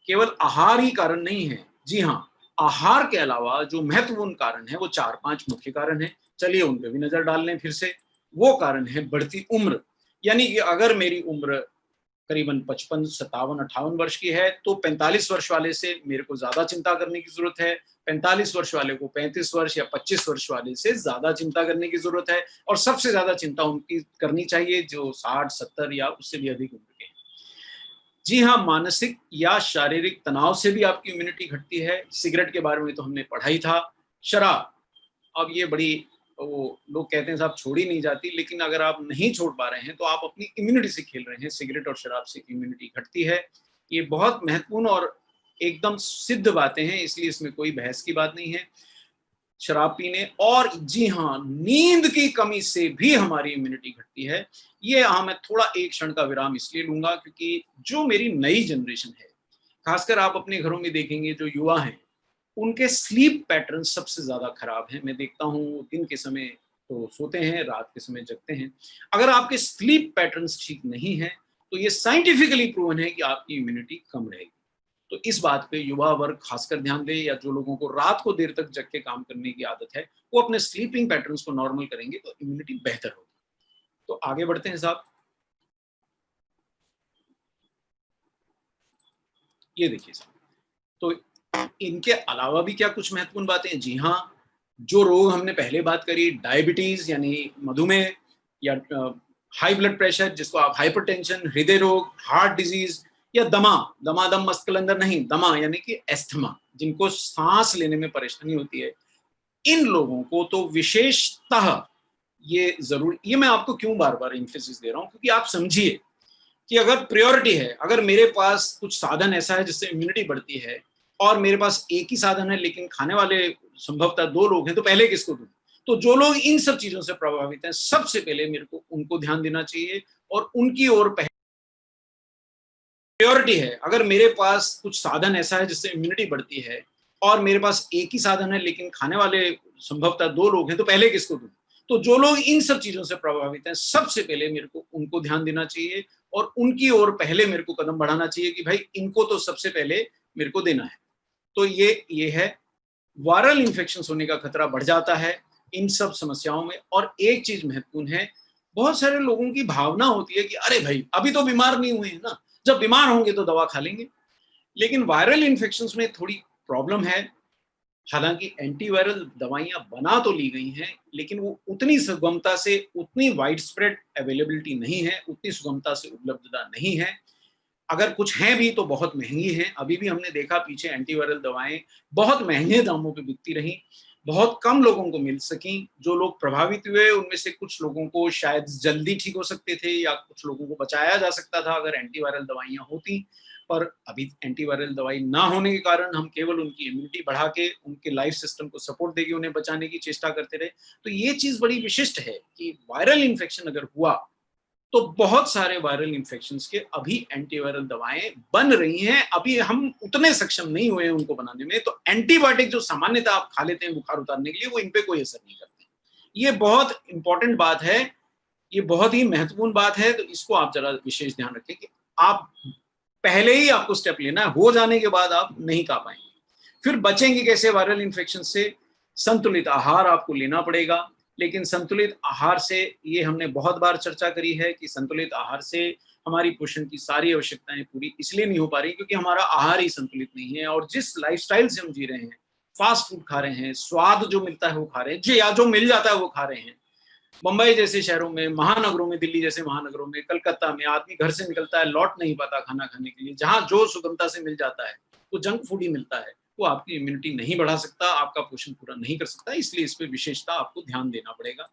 केवल आहार ही कारण नहीं है। जी हाँ, आहार के अलावा जो महत्वपूर्ण कारण है वो 4-5 मुख्य कारण है। चलिए उन पे भी नजर डाल लें फिर से। वो कारण है बढ़ती उम्र, यानी कि अगर मेरी उम्र करीबन 55, 57, 58 वर्ष की है तो 45 वर्ष वाले से मेरे को ज्यादा चिंता करने की जरूरत है। 45 वर्ष वाले को 35 वर्ष या 25 वर्ष वाले से ज्यादा चिंता करने की जरूरत है। और सबसे ज्यादा चिंता उनकी करनी चाहिए जो 60, 70 या उससे भी अधिक उम्र के हैं। जी हाँ, मानसिक या शारीरिक तनाव से भी आपकी इम्यूनिटी घटती है। सिगरेट के बारे में तो हमने पढ़ा ही था। शराब, अब ये बड़ी, वो लोग कहते हैं साहब छोड़ी नहीं जाती, लेकिन अगर आप नहीं छोड़ पा रहे हैं तो आप अपनी इम्यूनिटी से खेल रहे हैं। सिगरेट और शराब से इम्यूनिटी घटती है। ये बहुत महत्वपूर्ण और एकदम सिद्ध बातें हैं, इसलिए इसमें कोई बहस की बात नहीं है। शराब पीने और जी हाँ, नींद की कमी से भी हमारी इम्यूनिटी घटती है। ये मैं थोड़ा एक क्षण का विराम इसलिए लूंगा क्योंकि जो मेरी नई जनरेशन है, खासकर आप अपने घरों में देखेंगे जो युवा हैं, उनके स्लीप पैटर्न सबसे ज्यादा खराब हैं। मैं देखता हूँ दिन के समय तो सोते हैं, रात के समय जगते हैं। अगर आपके स्लीप पैटर्न्स ठीक नहीं है तो ये साइंटिफिकली प्रूवन है कि आपकी इम्यूनिटी कम रहेगी। तो इस बात पे युवा वर्ग खासकर ध्यान दे, या जो लोगों को रात को देर तक जग के काम करने की आदत है, वो अपने स्लीपिंग पैटर्न्स को नॉर्मल करेंगे तो इम्यूनिटी बेहतर होगी। तो आगे बढ़ते हैं साहब। ये देखिए साहब, तो इनके अलावा भी क्या कुछ महत्वपूर्ण बातें हैं? जी हाँ, जो रोग हमने पहले बात करी, डायबिटीज यानी मधुमेह, या हाई ब्लड प्रेशर जिसको आप हाइपरटेंशन, हृदय रोग, हार्ट डिजीज, या दमा, दमादम मस्कुलंदर नहीं, दमा यानी कि एस्थमा, जिनको सांस लेने में परेशानी होती है, इन लोगों को तो विशेषतः ये जरूर, ये मैं आपको क्यों बार बार इंफेसिस दे रहा हूं, क्योंकि आप समझिए कि अगर प्रायोरिटी है, अगर मेरे पास कुछ साधन ऐसा है जिससे इम्यूनिटी बढ़ती है और मेरे पास एक ही साधन है लेकिन खाने वाले संभवतः 2 लोग हैं, तो पहले किसको दूं? तो जो लोग इन सब चीजों से प्रभावित हैं, सबसे पहले मेरे को उनको ध्यान देना चाहिए और उनकी ओर प्रायोरिटी है। अगर मेरे पास कुछ साधन ऐसा है जिससे इम्यूनिटी बढ़ती है और मेरे पास एक ही साधन है लेकिन खाने वाले संभवतः 2 लोग हैं, तो पहले किसको दूं? तो जो लोग इन सब चीजों से प्रभावित हैं, सबसे पहले मेरे को उनको ध्यान देना चाहिए और उनकी ओर पहले मेरे को कदम बढ़ाना चाहिए कि भाई इनको तो सबसे पहले मेरे को देना है। तो ये है, वायरल इन्फेक्शन होने का खतरा बढ़ जाता है इन सब समस्याओं में। और एक चीज महत्वपूर्ण है, बहुत सारे लोगों की भावना होती है कि अरे भाई अभी तो बीमार नहीं हुए हैं ना, जब बीमार होंगे तो दवा खा लेंगे। लेकिन वायरल इन्फेक्शंस में थोड़ी प्रॉब्लम है। हालांकि एंटीवायरल दवाइयां बना तो ली गई हैं, लेकिन वो उतनी सुगमता से, उतनी वाइड स्प्रेड अवेलेबिलिटी नहीं है, उतनी सुगमता से उपलब्धता नहीं है। अगर कुछ हैं भी तो बहुत महंगी हैं। अभी भी हमने देखा पीछे एंटीवायरल दवाएं बहुत महंगे दामों पे बिकती रहीं, बहुत कम लोगों को मिल सकी। जो लोग प्रभावित हुए उनमें से कुछ लोगों को शायद जल्दी ठीक हो सकते थे, या कुछ लोगों को बचाया जा सकता था अगर एंटीवायरल दवाइयां होती। पर अभी एंटीवायरल दवाई ना होने के कारण हम केवल उनकी इम्यूनिटी बढ़ा के उनके लाइफ सिस्टम को सपोर्ट देके उन्हें बचाने की चेष्टा करते रहे। तो ये चीज बड़ी विशिष्ट है कि वायरल इन्फेक्शन अगर हुआ तो बहुत सारे वायरल इन्फेक्शंस के अभी एंटीवायरल दवाएं बन रही हैं। अभी हम उतने सक्षम नहीं हुए हैं उनको बनाने में। तो एंटीबायोटिक जो सामान्यतः आप खा लेते हैं बुखार उतारने के लिए, वो इन पे कोई असर नहीं करते। ये बहुत इंपॉर्टेंट बात है, ये बहुत ही महत्वपूर्ण बात है। तो इसको आप जरा विशेष ध्यान रखें कि आप पहले ही आपको स्टेप लेना है, हो जाने के बाद आप नहीं खा पाएंगे। फिर बचेंगे कैसे वायरल इन्फेक्शन से? संतुलित आहार आपको लेना पड़ेगा। लेकिन संतुलित आहार से, ये हमने बहुत बार चर्चा करी है कि संतुलित आहार से हमारी पोषण की सारी आवश्यकताएं पूरी इसलिए नहीं हो पा रही क्योंकि हमारा आहार ही संतुलित नहीं है। और जिस लाइफस्टाइल से हम जी रहे हैं, फास्ट फूड खा रहे हैं, स्वाद जो मिलता है वो खा रहे हैं, जी या जो मिल जाता है वो खा रहे हैं। मुंबई जैसे शहरों में, महानगरों में, दिल्ली जैसे महानगरों में, कलकत्ता में आदमी घर से निकलता है, लौट नहीं पाता खाना खाने के लिए। जहां जो सुगमता से मिल जाता है वो जंक फूड ही मिलता है। वो आपकी इम्यूनिटी नहीं बढ़ा सकता, आपका पोषण पूरा नहीं कर सकता। इसलिए इस पे विशेषता आपको ध्यान देना पड़ेगा।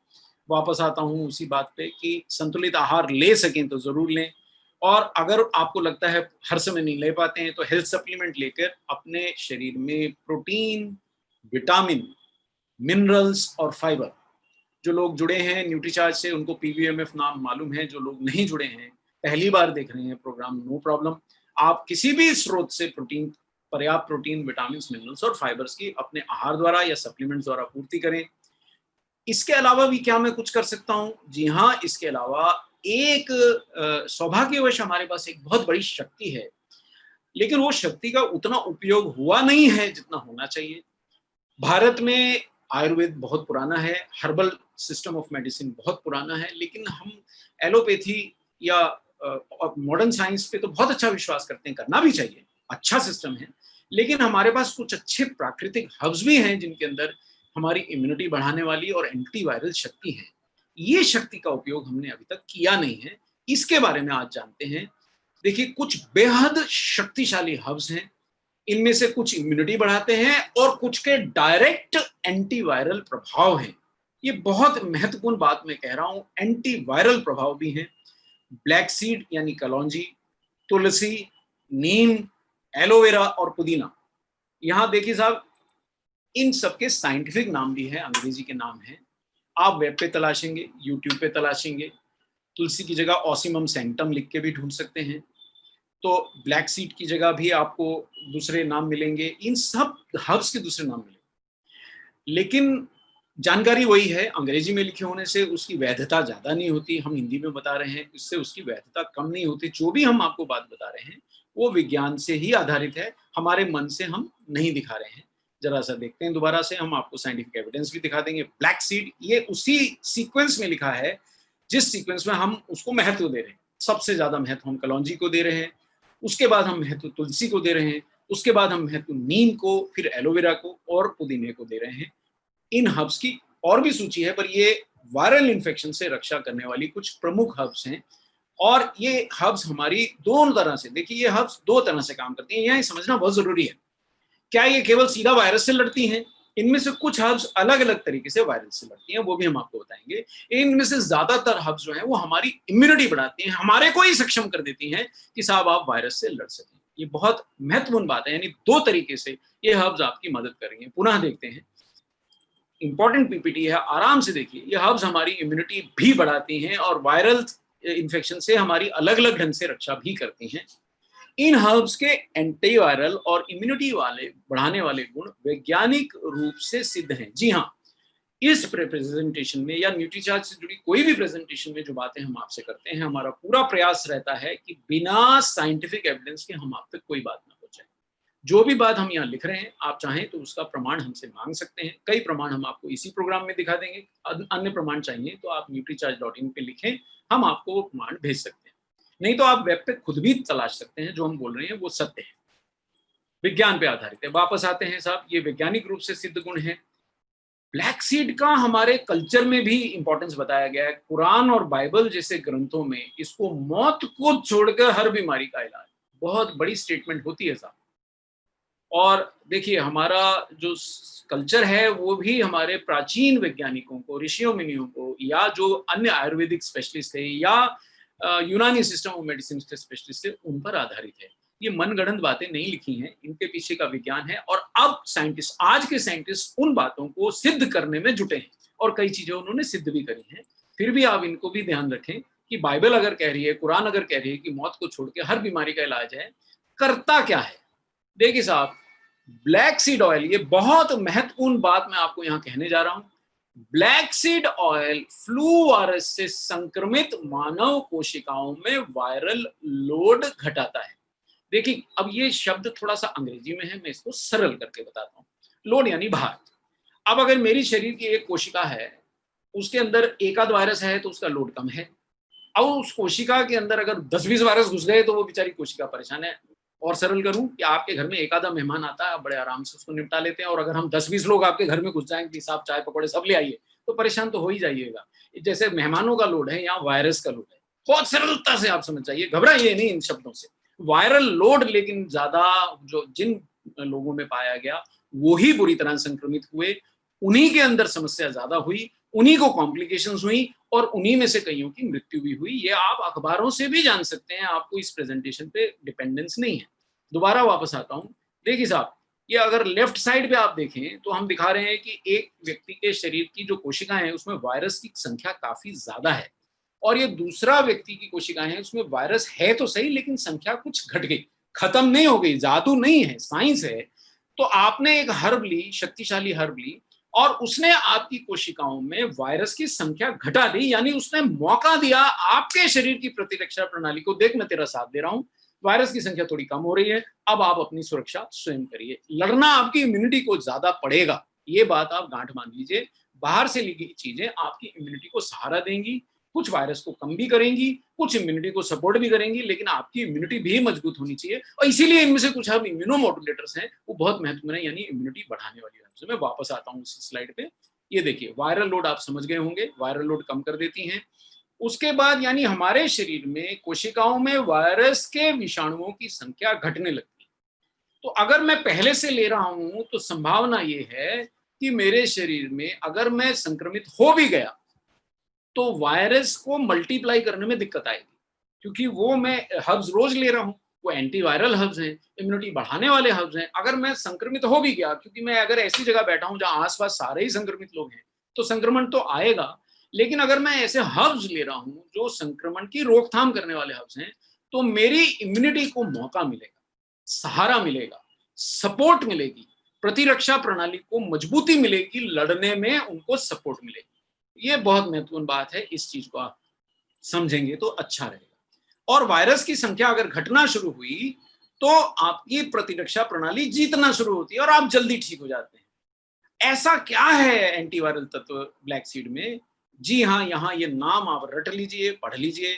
वापस आता हूँ उसी बात पे कि संतुलित आहार ले सकें तो जरूर लें। और अगर आपको लगता है हर समय नहीं ले पाते हैं तो हेल्थ सप्लीमेंट लेकर अपने शरीर में प्रोटीन, विटामिन, मिनरल्स और फाइबर जो लोग जुड़े हैं न्यूट्रीचार्ज से उनको पीवीएमएफ नाम मालूम है, जो लोग नहीं जुड़े हैं, पहली बार देख रहे हैं प्रोग्राम, नो प्रॉब्लम। आप किसी भी स्रोत से प्रोटीन, पर्याप्त प्रोटीन, विटामिन, मिनरल्स और फाइबर्स की अपने आहार द्वारा या सप्लीमेंट्स द्वारा पूर्ति करें। इसके अलावा भी क्या मैं कुछ कर सकता हूँ? जी हाँ, इसके अलावा एक सौभाग्यवश हमारे पास एक बहुत बड़ी शक्ति है, लेकिन वो शक्ति का उतना उपयोग हुआ नहीं है जितना होना चाहिए। भारत में आयुर्वेद बहुत पुराना है, हर्बल सिस्टम ऑफ मेडिसिन बहुत पुराना है, लेकिन हम एलोपैथी या मॉडर्न साइंस पे तो बहुत अच्छा विश्वास करते हैं, करना भी चाहिए, अच्छा सिस्टम है। लेकिन हमारे पास कुछ अच्छे प्राकृतिक हर्ब्स भी हैं जिनके अंदर हमारी इम्यूनिटी बढ़ाने वाली और एंटीवायरल शक्ति है। ये शक्ति का उपयोग हमने अभी तक किया नहीं है, इसके बारे में आज जानते हैं। देखिए, कुछ बेहद शक्तिशाली हर्ब्स हैं, इनमें से कुछ इम्यूनिटी बढ़ाते हैं और कुछ के डायरेक्ट एंटीवायरल प्रभाव हैं। ये बहुत महत्वपूर्ण बात मैं कह रहा हूं, एंटीवायरल प्रभाव भी हैं। ब्लैक सीड यानी कलौंजी, तुलसी, नीम, एलोवेरा और पुदीना। यहां देखिए साहब, इन सबके साइंटिफिक नाम भी हैं, अंग्रेजी के नाम हैं। आप वेब पे तलाशेंगे, यूट्यूब पे तलाशेंगे, तुलसी की जगह ऑसिमम सैंक्टम लिख के भी ढूंढ सकते हैं। तो ब्लैक सीड की जगह भी आपको दूसरे नाम मिलेंगे, इन सब हर्ब्स के दूसरे नाम मिलेंगे। लेकिन जानकारी वही है, अंग्रेजी में लिखे होने से उसकी वैधता ज्यादा नहीं होती, हम हिंदी में बता रहे हैं, इससे उसकी वैधता कम नहीं होती। जो भी हम आपको बात बता रहे हैं वो विज्ञान से ही आधारित है, हमारे मन से हम नहीं दिखा रहे हैं। जरा सा देखते हैं दोबारा से, हम आपको साइंटिफिक एविडेंस भी दिखा देंगे। ब्लैक सीड, ये उसी सीक्वेंस में लिखा है जिस सीक्वेंस में हम उसको महत्व दे रहे हैं। सबसे ज्यादा महत्व हम कलौंजी को दे रहे हैं, उसके बाद हम महत्व तुलसी को दे रहे हैं, उसके बाद हम महत्व नीम को, फिर एलोवेरा को और पुदीने को दे रहे हैं। इन हर्ब्स की और भी सूची है, पर ये वायरल इन्फेक्शन से रक्षा करने वाली कुछ प्रमुख हर्ब्स हैं। और ये हर्ब्स हमारी दोनों तरह से, देखिए ये हर्ब्स दो तरह से काम करती हैं, यहाँ समझना बहुत जरूरी है। क्या ये केवल सीधा वायरस से लड़ती हैं? इनमें से कुछ हर्ब्स अलग अलग तरीके से वायरस से लड़ती हैं, वो भी हम आपको बताएंगे। इनमें से ज्यादातर हर्ब्स जो हैं वो हमारी इम्यूनिटी बढ़ाती हैं, हमारे को ही सक्षम कर देती हैं कि साहब आप वायरस से लड़ सकें। ये बहुत महत्वपूर्ण बात है, यानी दो तरीके से ये हर्ब्स आपकी मदद करेंगे। पुनः देखते हैं, इंपॉर्टेंट पीपीटी है, आराम से देखिए। ये हर्ब्स हमारी इम्यूनिटी भी बढ़ाती हैं और वायरल इन्फेक्शन से हमारी अलग अलग ढंग से रक्षा भी करती हैं। इन हर्ब्स के एंटीवायरल और इम्यूनिटी वाले बढ़ाने वाले गुण वैज्ञानिक रूप से सिद्ध हैं। जी हाँ, इस प्रेजेंटेशन में या न्यूट्रीचार्ज से जुड़ी कोई भी प्रेजेंटेशन में जो बातें हम आपसे करते हैं, हमारा पूरा प्रयास रहता है कि बिना साइंटिफिक एविडेंस के हम आप तक कोई बात ना पहुंचाए। जो भी बात हम यहाँ लिख रहे हैं, आप चाहें तो उसका प्रमाण हमसे मांग सकते हैं। कई प्रमाण हम आपको इसी प्रोग्राम में दिखा देंगे। अन्य प्रमाण चाहिए तो आप nutricharge.in पे लिखें, हम आपको वो प्रमाण भेज सकते हैं। नहीं तो आप वेब पे खुद भी तलाश सकते हैं, जो हम बोल रहे हैं वो सत्य है, विज्ञान पे आधारित है। वापस आते हैं साहब, ये वैज्ञानिक रूप से सिद्ध गुण है। ब्लैक सीड का हमारे कल्चर में भी इंपॉर्टेंस बताया गया है। कुरान और बाइबल जैसे ग्रंथों में इसको मौत को छोड़कर हर बीमारी का इलाज, बहुत बड़ी स्टेटमेंट होती है साहब। और देखिए, हमारा जो कल्चर है वो भी हमारे प्राचीन वैज्ञानिकों को, ऋषियों मुनियों को, या जो अन्य आयुर्वेदिक स्पेशलिस्ट थे या यूनानी सिस्टम ऑफ मेडिसिन के स्पेशलिस्ट थे, उन पर आधारित है। ये मनगढ़ंत बातें नहीं लिखी हैं, इनके पीछे का विज्ञान है। और अब साइंटिस्ट, आज के साइंटिस्ट उन बातों को सिद्ध करने में जुटे हैं और कई चीजें उन्होंने सिद्ध भी करी हैं। फिर भी आप इनको भी ध्यान रखें कि बाइबल अगर कह रही है, कुरान अगर कह रही है कि मौत को छोड़ के हर बीमारी का इलाज है, करता क्या है? देखिए साहब, ब्लैक सीड ऑयल, ये बहुत महत्वपूर्ण बात मैं आपको यहाँ कहने जा रहा हूं। Black seed oil flu virus से संक्रमित मानव कोशिकाओं में वायरल लोड घटाता है। देखिए, अब ये शब्द थोड़ा सा अंग्रेजी में है, मैं इसको सरल करके बताता हूँ। लोड यानी भार। अब अगर मेरी शरीर की एक कोशिका है, उसके अंदर एकाध वायरस है तो उसका लोड कम है। अब उस कोशिका के अंदर अगर 10-20 वायरस घुस गए तो वो बेचारी कोशिका परेशान है। और सरल करूं कि आपके घर में एक आधा मेहमान आता है, आप बड़े आराम से उसको निपटा लेते हैं। और अगर हम 10-20 लोग आपके घर में घुस जाएंगे कि साहब चाय पकौड़े सब ले आइए, तो परेशान तो हो ही जाइएगा। जैसे मेहमानों का लोड है, यहाँ वायरस का लोड है। बहुत सरलता से आप समझ जाइए, घबराइए नहीं इन शब्दों से। वायरल लोड लेकिन ज्यादा जो जिन लोगों में पाया गया वो ही बुरी तरह संक्रमित हुए, उन्हीं के अंदर समस्या ज्यादा हुई, उन्हीं को कॉम्प्लिकेशंस हुई और उन्हीं में से कईयों की मृत्यु भी हुई। ये आप अखबारों से भी जान सकते हैं, आपको इस प्रेजेंटेशन पे डिपेंडेंस नहीं है। दोबारा वापस आता हूं, देखिए साहब, ये अगर लेफ्ट साइड पे आप देखें तो हम दिखा रहे हैं कि एक व्यक्ति के शरीर की जो कोशिकाएं हैं उसमें वायरस की संख्या काफी ज्यादा है, और ये दूसरा व्यक्ति की कोशिकाएं हैं उसमें वायरस है तो सही लेकिन संख्या कुछ घट गई, खत्म नहीं हो गई, जादू नहीं है, साइंस है। तो आपने एक हर्ब ली, शक्तिशाली हर्ब ली, और उसने आपकी कोशिकाओं में वायरस की संख्या घटा दी, यानी उसने मौका दिया आपके शरीर की प्रतिरक्षा प्रणाली को, देख मैं तेरा साथ दे रहा हूं, वायरस की संख्या थोड़ी कम हो रही है, अब आप अपनी सुरक्षा स्वयं करिए। लड़ना आपकी इम्यूनिटी को ज्यादा पड़ेगा, ये बात आप गांठ मान लीजिए। बाहर से ली गई चीजें आपकी इम्यूनिटी को सहारा देंगी, कुछ वायरस को कम भी करेंगी, कुछ इम्यूनिटी को सपोर्ट भी करेंगी, लेकिन आपकी इम्यूनिटी भी मजबूत होनी चाहिए। और इसीलिए इनमें से कुछ हम इम्यूनोमोडुलेटर्स हैं, वो बहुत महत्वपूर्ण है, यानी इम्यूनिटी बढ़ाने वाली है। मैं वापस आता हूँ इस स्लाइड पे। ये देखिए, वायरल लोड आप समझ गए होंगे, वायरल लोड कम कर देती हैं। उसके बाद यानी हमारे शरीर में कोशिकाओं में वायरस के विषाणुओं की संख्या घटने लगती है। तो अगर मैं पहले से ले रहा हूं तो संभावना ये है कि मेरे शरीर में अगर मैं संक्रमित हो भी गया तो वायरस को मल्टीप्लाई करने में दिक्कत आएगी, क्योंकि वो मैं हर्ब्स रोज ले रहा हूँ, वो एंटीवायरल हर्ब्स हैं, इम्यूनिटी बढ़ाने वाले हर्ब्स हैं। अगर मैं संक्रमित हो भी गया, क्योंकि मैं अगर ऐसी जगह बैठा हूँ जहाँ आसपास सारे ही संक्रमित लोग हैं, तो संक्रमण तो आएगा, लेकिन अगर मैं ऐसे हर्ब्स ले रहा हूँ जो संक्रमण की रोकथाम करने वाले हर्ब्स हैं, तो मेरी इम्यूनिटी को मौका मिलेगा, सहारा मिलेगा, सपोर्ट मिलेगी, प्रतिरक्षा प्रणाली को मजबूती मिलेगी, लड़ने में उनको सपोर्ट मिलेगी। ये बहुत महत्वपूर्ण बात है, इस चीज को आप समझेंगे तो अच्छा रहेगा। और वायरस की संख्या अगर घटना शुरू हुई तो आपकी प्रतिरक्षा प्रणाली जीतना शुरू होती है और आप जल्दी ठीक हो जाते हैं। ऐसा क्या है एंटीवायरल तत्व ब्लैक सीड में? जी हाँ, यहाँ ये नाम आप रट लीजिए, पढ़ लीजिए,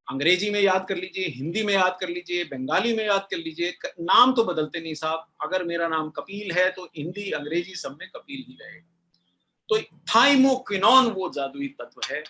अंग्रेजी में याद कर लीजिए, हिंदी में याद कर लीजिए, बंगाली में याद कर लीजिए, नाम तो बदलते नहीं साहब। अगर मेरा नाम कपिल है तो हिंदी अंग्रेजी सब में कपिल ही रहेगा। तो थाइमोक्विनोन वो जादुई तत्व है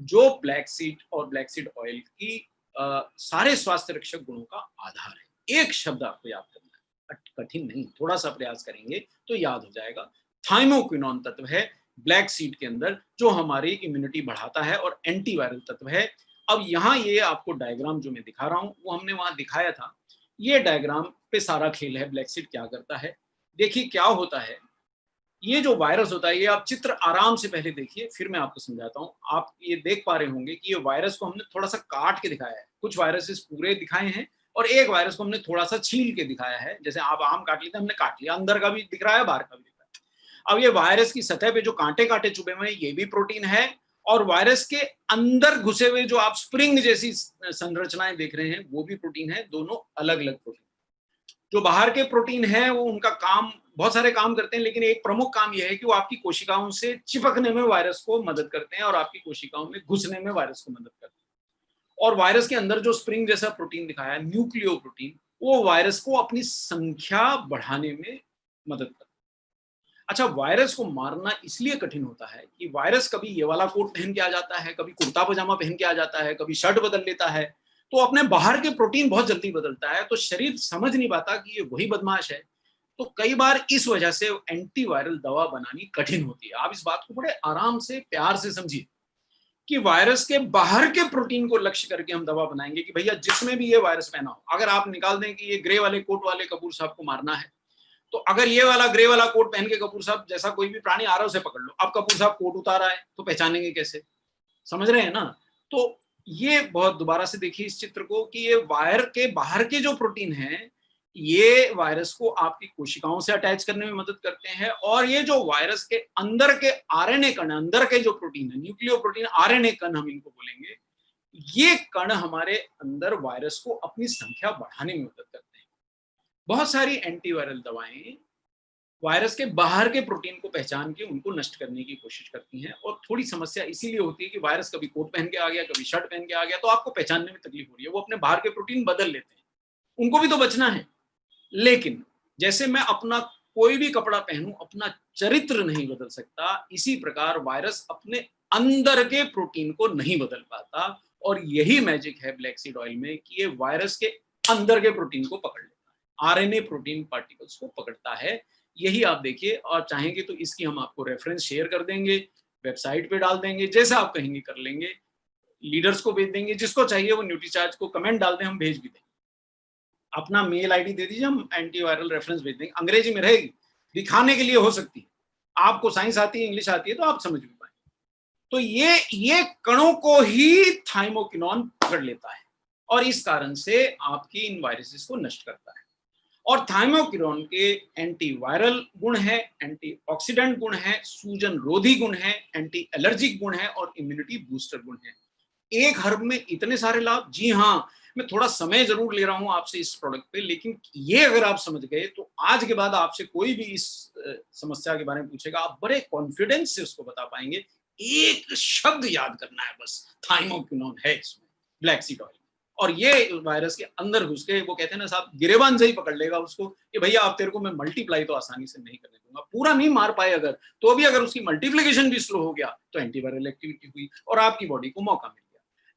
जो ब्लैक सीड और ब्लैक सीड ऑयल की सारे स्वास्थ्य रक्षक गुणों का आधार है। एक शब्द आपको याद करना है, कठिन नहीं, थोड़ा सा प्रयास करेंगे तो याद हो जाएगा। थाइमोक्विनोन तत्व है ब्लैक सीड के अंदर जो हमारी इम्यूनिटी बढ़ाता है और एंटीवायरल तत्व है। अब यहाँ ये आपको डायग्राम जो मैं दिखा रहा हूँ वो हमने वहां दिखाया था। ये डायग्राम पे सारा खेल है, ब्लैक सीड क्या करता है। देखिए क्या होता है, ये जो वायरस होता है, ये आप चित्र आराम से पहले देखिए फिर मैं आपको समझाता हूँ। आप ये देख पा रहे होंगे कि ये वायरस को हमने थोड़ा सा काट के दिखाया है, कुछ वायरसेस पूरे दिखाए हैं और एक वायरस को हमने थोड़ा सा छील के दिखाया है। जैसे आप आम काट लेते हैं, हमने काट लिया, अंदर का भी दिख रहा है, बाहर का भी दिख रहा है। अब ये वायरस की सतह पे जो कांटे कांटे चुभे हुए हैं, ये भी प्रोटीन है, और वायरस के अंदर घुसे हुए जो आप स्प्रिंग जैसी संरचनाएं देख रहे हैं वो भी प्रोटीन है, दोनों अलग अलग प्रोटीन। जो बाहर के प्रोटीन है वो उनका काम, बहुत सारे काम करते हैं, लेकिन एक प्रमुख काम यह है कि वो आपकी कोशिकाओं से चिपकने में वायरस को मदद करते हैं और आपकी कोशिकाओं में घुसने में वायरस को मदद करते हैं। और वायरस के अंदर जो स्प्रिंग जैसा प्रोटीन दिखाया है, न्यूक्लियो प्रोटीन, वो वायरस को अपनी संख्या बढ़ाने में मदद करता है। अच्छा, वायरस को मारना इसलिए कठिन होता है कि वायरस कभी ये वाला कोट पहन के आ जाता है, कभी कुर्ता पजामा पहन के आ जाता है, कभी शर्ट बदल लेता है, तो अपने बाहर के प्रोटीन बहुत जल्दी बदलता है, तो शरीर समझ नहीं पाता कि ये वही बदमाश है। तो कई बार इस वजह से एंटीवायरल दवा बनानी कठिन होती है। आप इस बात को बड़े आराम से, प्यार से समझिए कि वायरस के बाहर के प्रोटीन को लक्ष्य करके हम दवा बनाएंगे कि भैया जिसमें भी ये वायरस पहना हो, अगर आप निकाल दें कि ये ग्रे वाले कोट वाले कपूर साहब को मारना है, तो अगर ये वाला ग्रे वाला कोट पहन के कपूर साहब जैसा कोई भी प्राणी आ रहा है उसे पकड़ लो, अब कपूर साहब कोट उतारा है तो पहचानेंगे कैसे? समझ रहे हैं ना? तो ये बहुत दोबारा से देखिए इस चित्र को कि ये वायर के बाहर के जो प्रोटीन हैं, ये वायरस को आपकी कोशिकाओं से अटैच करने में मदद करते हैं, और ये जो वायरस के अंदर के आरएनए कण, अंदर के जो प्रोटीन है, न्यूक्लियो प्रोटीन, आरएनए कण हम इनको बोलेंगे, ये कण हमारे अंदर वायरस को अपनी संख्या बढ़ाने में मदद करते हैं। बहुत सारी एंटीवायरल दवाएं वायरस के बाहर के प्रोटीन को पहचान के उनको नष्ट करने की कोशिश करती हैं, और थोड़ी समस्या इसीलिए होती है कि वायरस कभी कोट पहन के आ गया, कभी शर्ट पहन के आ गया, तो आपको पहचानने में तकलीफ हो रही है। वो अपने बाहर के प्रोटीन बदल लेते हैं, उनको भी तो बचना है। लेकिन जैसे मैं अपना कोई भी कपड़ा पहनूं, अपना चरित्र नहीं बदल सकता, इसी प्रकार वायरस अपने अंदर के प्रोटीन को नहीं बदल पाता। और यही मैजिक है ब्लैक सीड ऑयल में कि ये वायरस के अंदर के प्रोटीन को पकड़ लेता है, आरएनए प्रोटीन पार्टिकल्स को पकड़ता है। यही आप देखिए, और चाहेंगे तो इसकी हम आपको रेफरेंस शेयर कर देंगे, वेबसाइट पे डाल देंगे, जैसा आप कहेंगे कर लेंगे, लीडर्स को भेज देंगे, जिसको चाहिए वो न्यूट्रीचार्ज को कमेंट डाल दें, हम भेज भी देंगे। अपना मेल आईडी दे दीजिए, हम एंटीवायरल रेफरेंस भेज देंगे, अंग्रेजी में रहेगी, दिखाने के लिए हो सकती है, आपको साइंस आती है, इंग्लिश आती है तो आप समझ भी पाए। तो ये कणों को ही थाइमोकिनोन पकड़ लेता है और इस कारण से आपकी इन वायरसेस को नष्ट करता है। और थाइमोकिनोन के एंटीवायरल गुण है, एंटीऑक्सीडेंट गुण है, सूजन रोधी गुण है, एंटी एलर्जिक गुण है और इम्यूनिटी बूस्टर गुण है। एक हर्ब में इतने सारे लाभ। जी हाँ, मैं थोड़ा समय जरूर ले रहा हूं आपसे इस प्रोडक्ट पे, लेकिन ये अगर आप समझ गए तो आज के बाद आपसे कोई भी इस समस्या के बारे में पूछेगा, आप बड़े कॉन्फिडेंस से उसको बता पाएंगे। एक शब्द याद करना है बस, थाइमोकिनोन है इसमें, ब्लैक सीड ऑयल। और ये वायरस के अंदर घुस के, वो कहते हैं ना साहब, गिरेबान से ही पकड़ लेगा उसको कि भैया आप तेरे को मैं मल्टीप्लाई तो आसानी से नहीं करने दूंगा, पूरा नहीं मार पाए अगर, तो भी अगर उसकी मल्टीप्लिकेशन भी स्लो हो गया तो एंटीवायरल एक्टिविटी हुई और आपकी बॉडी को मौका मिल गया।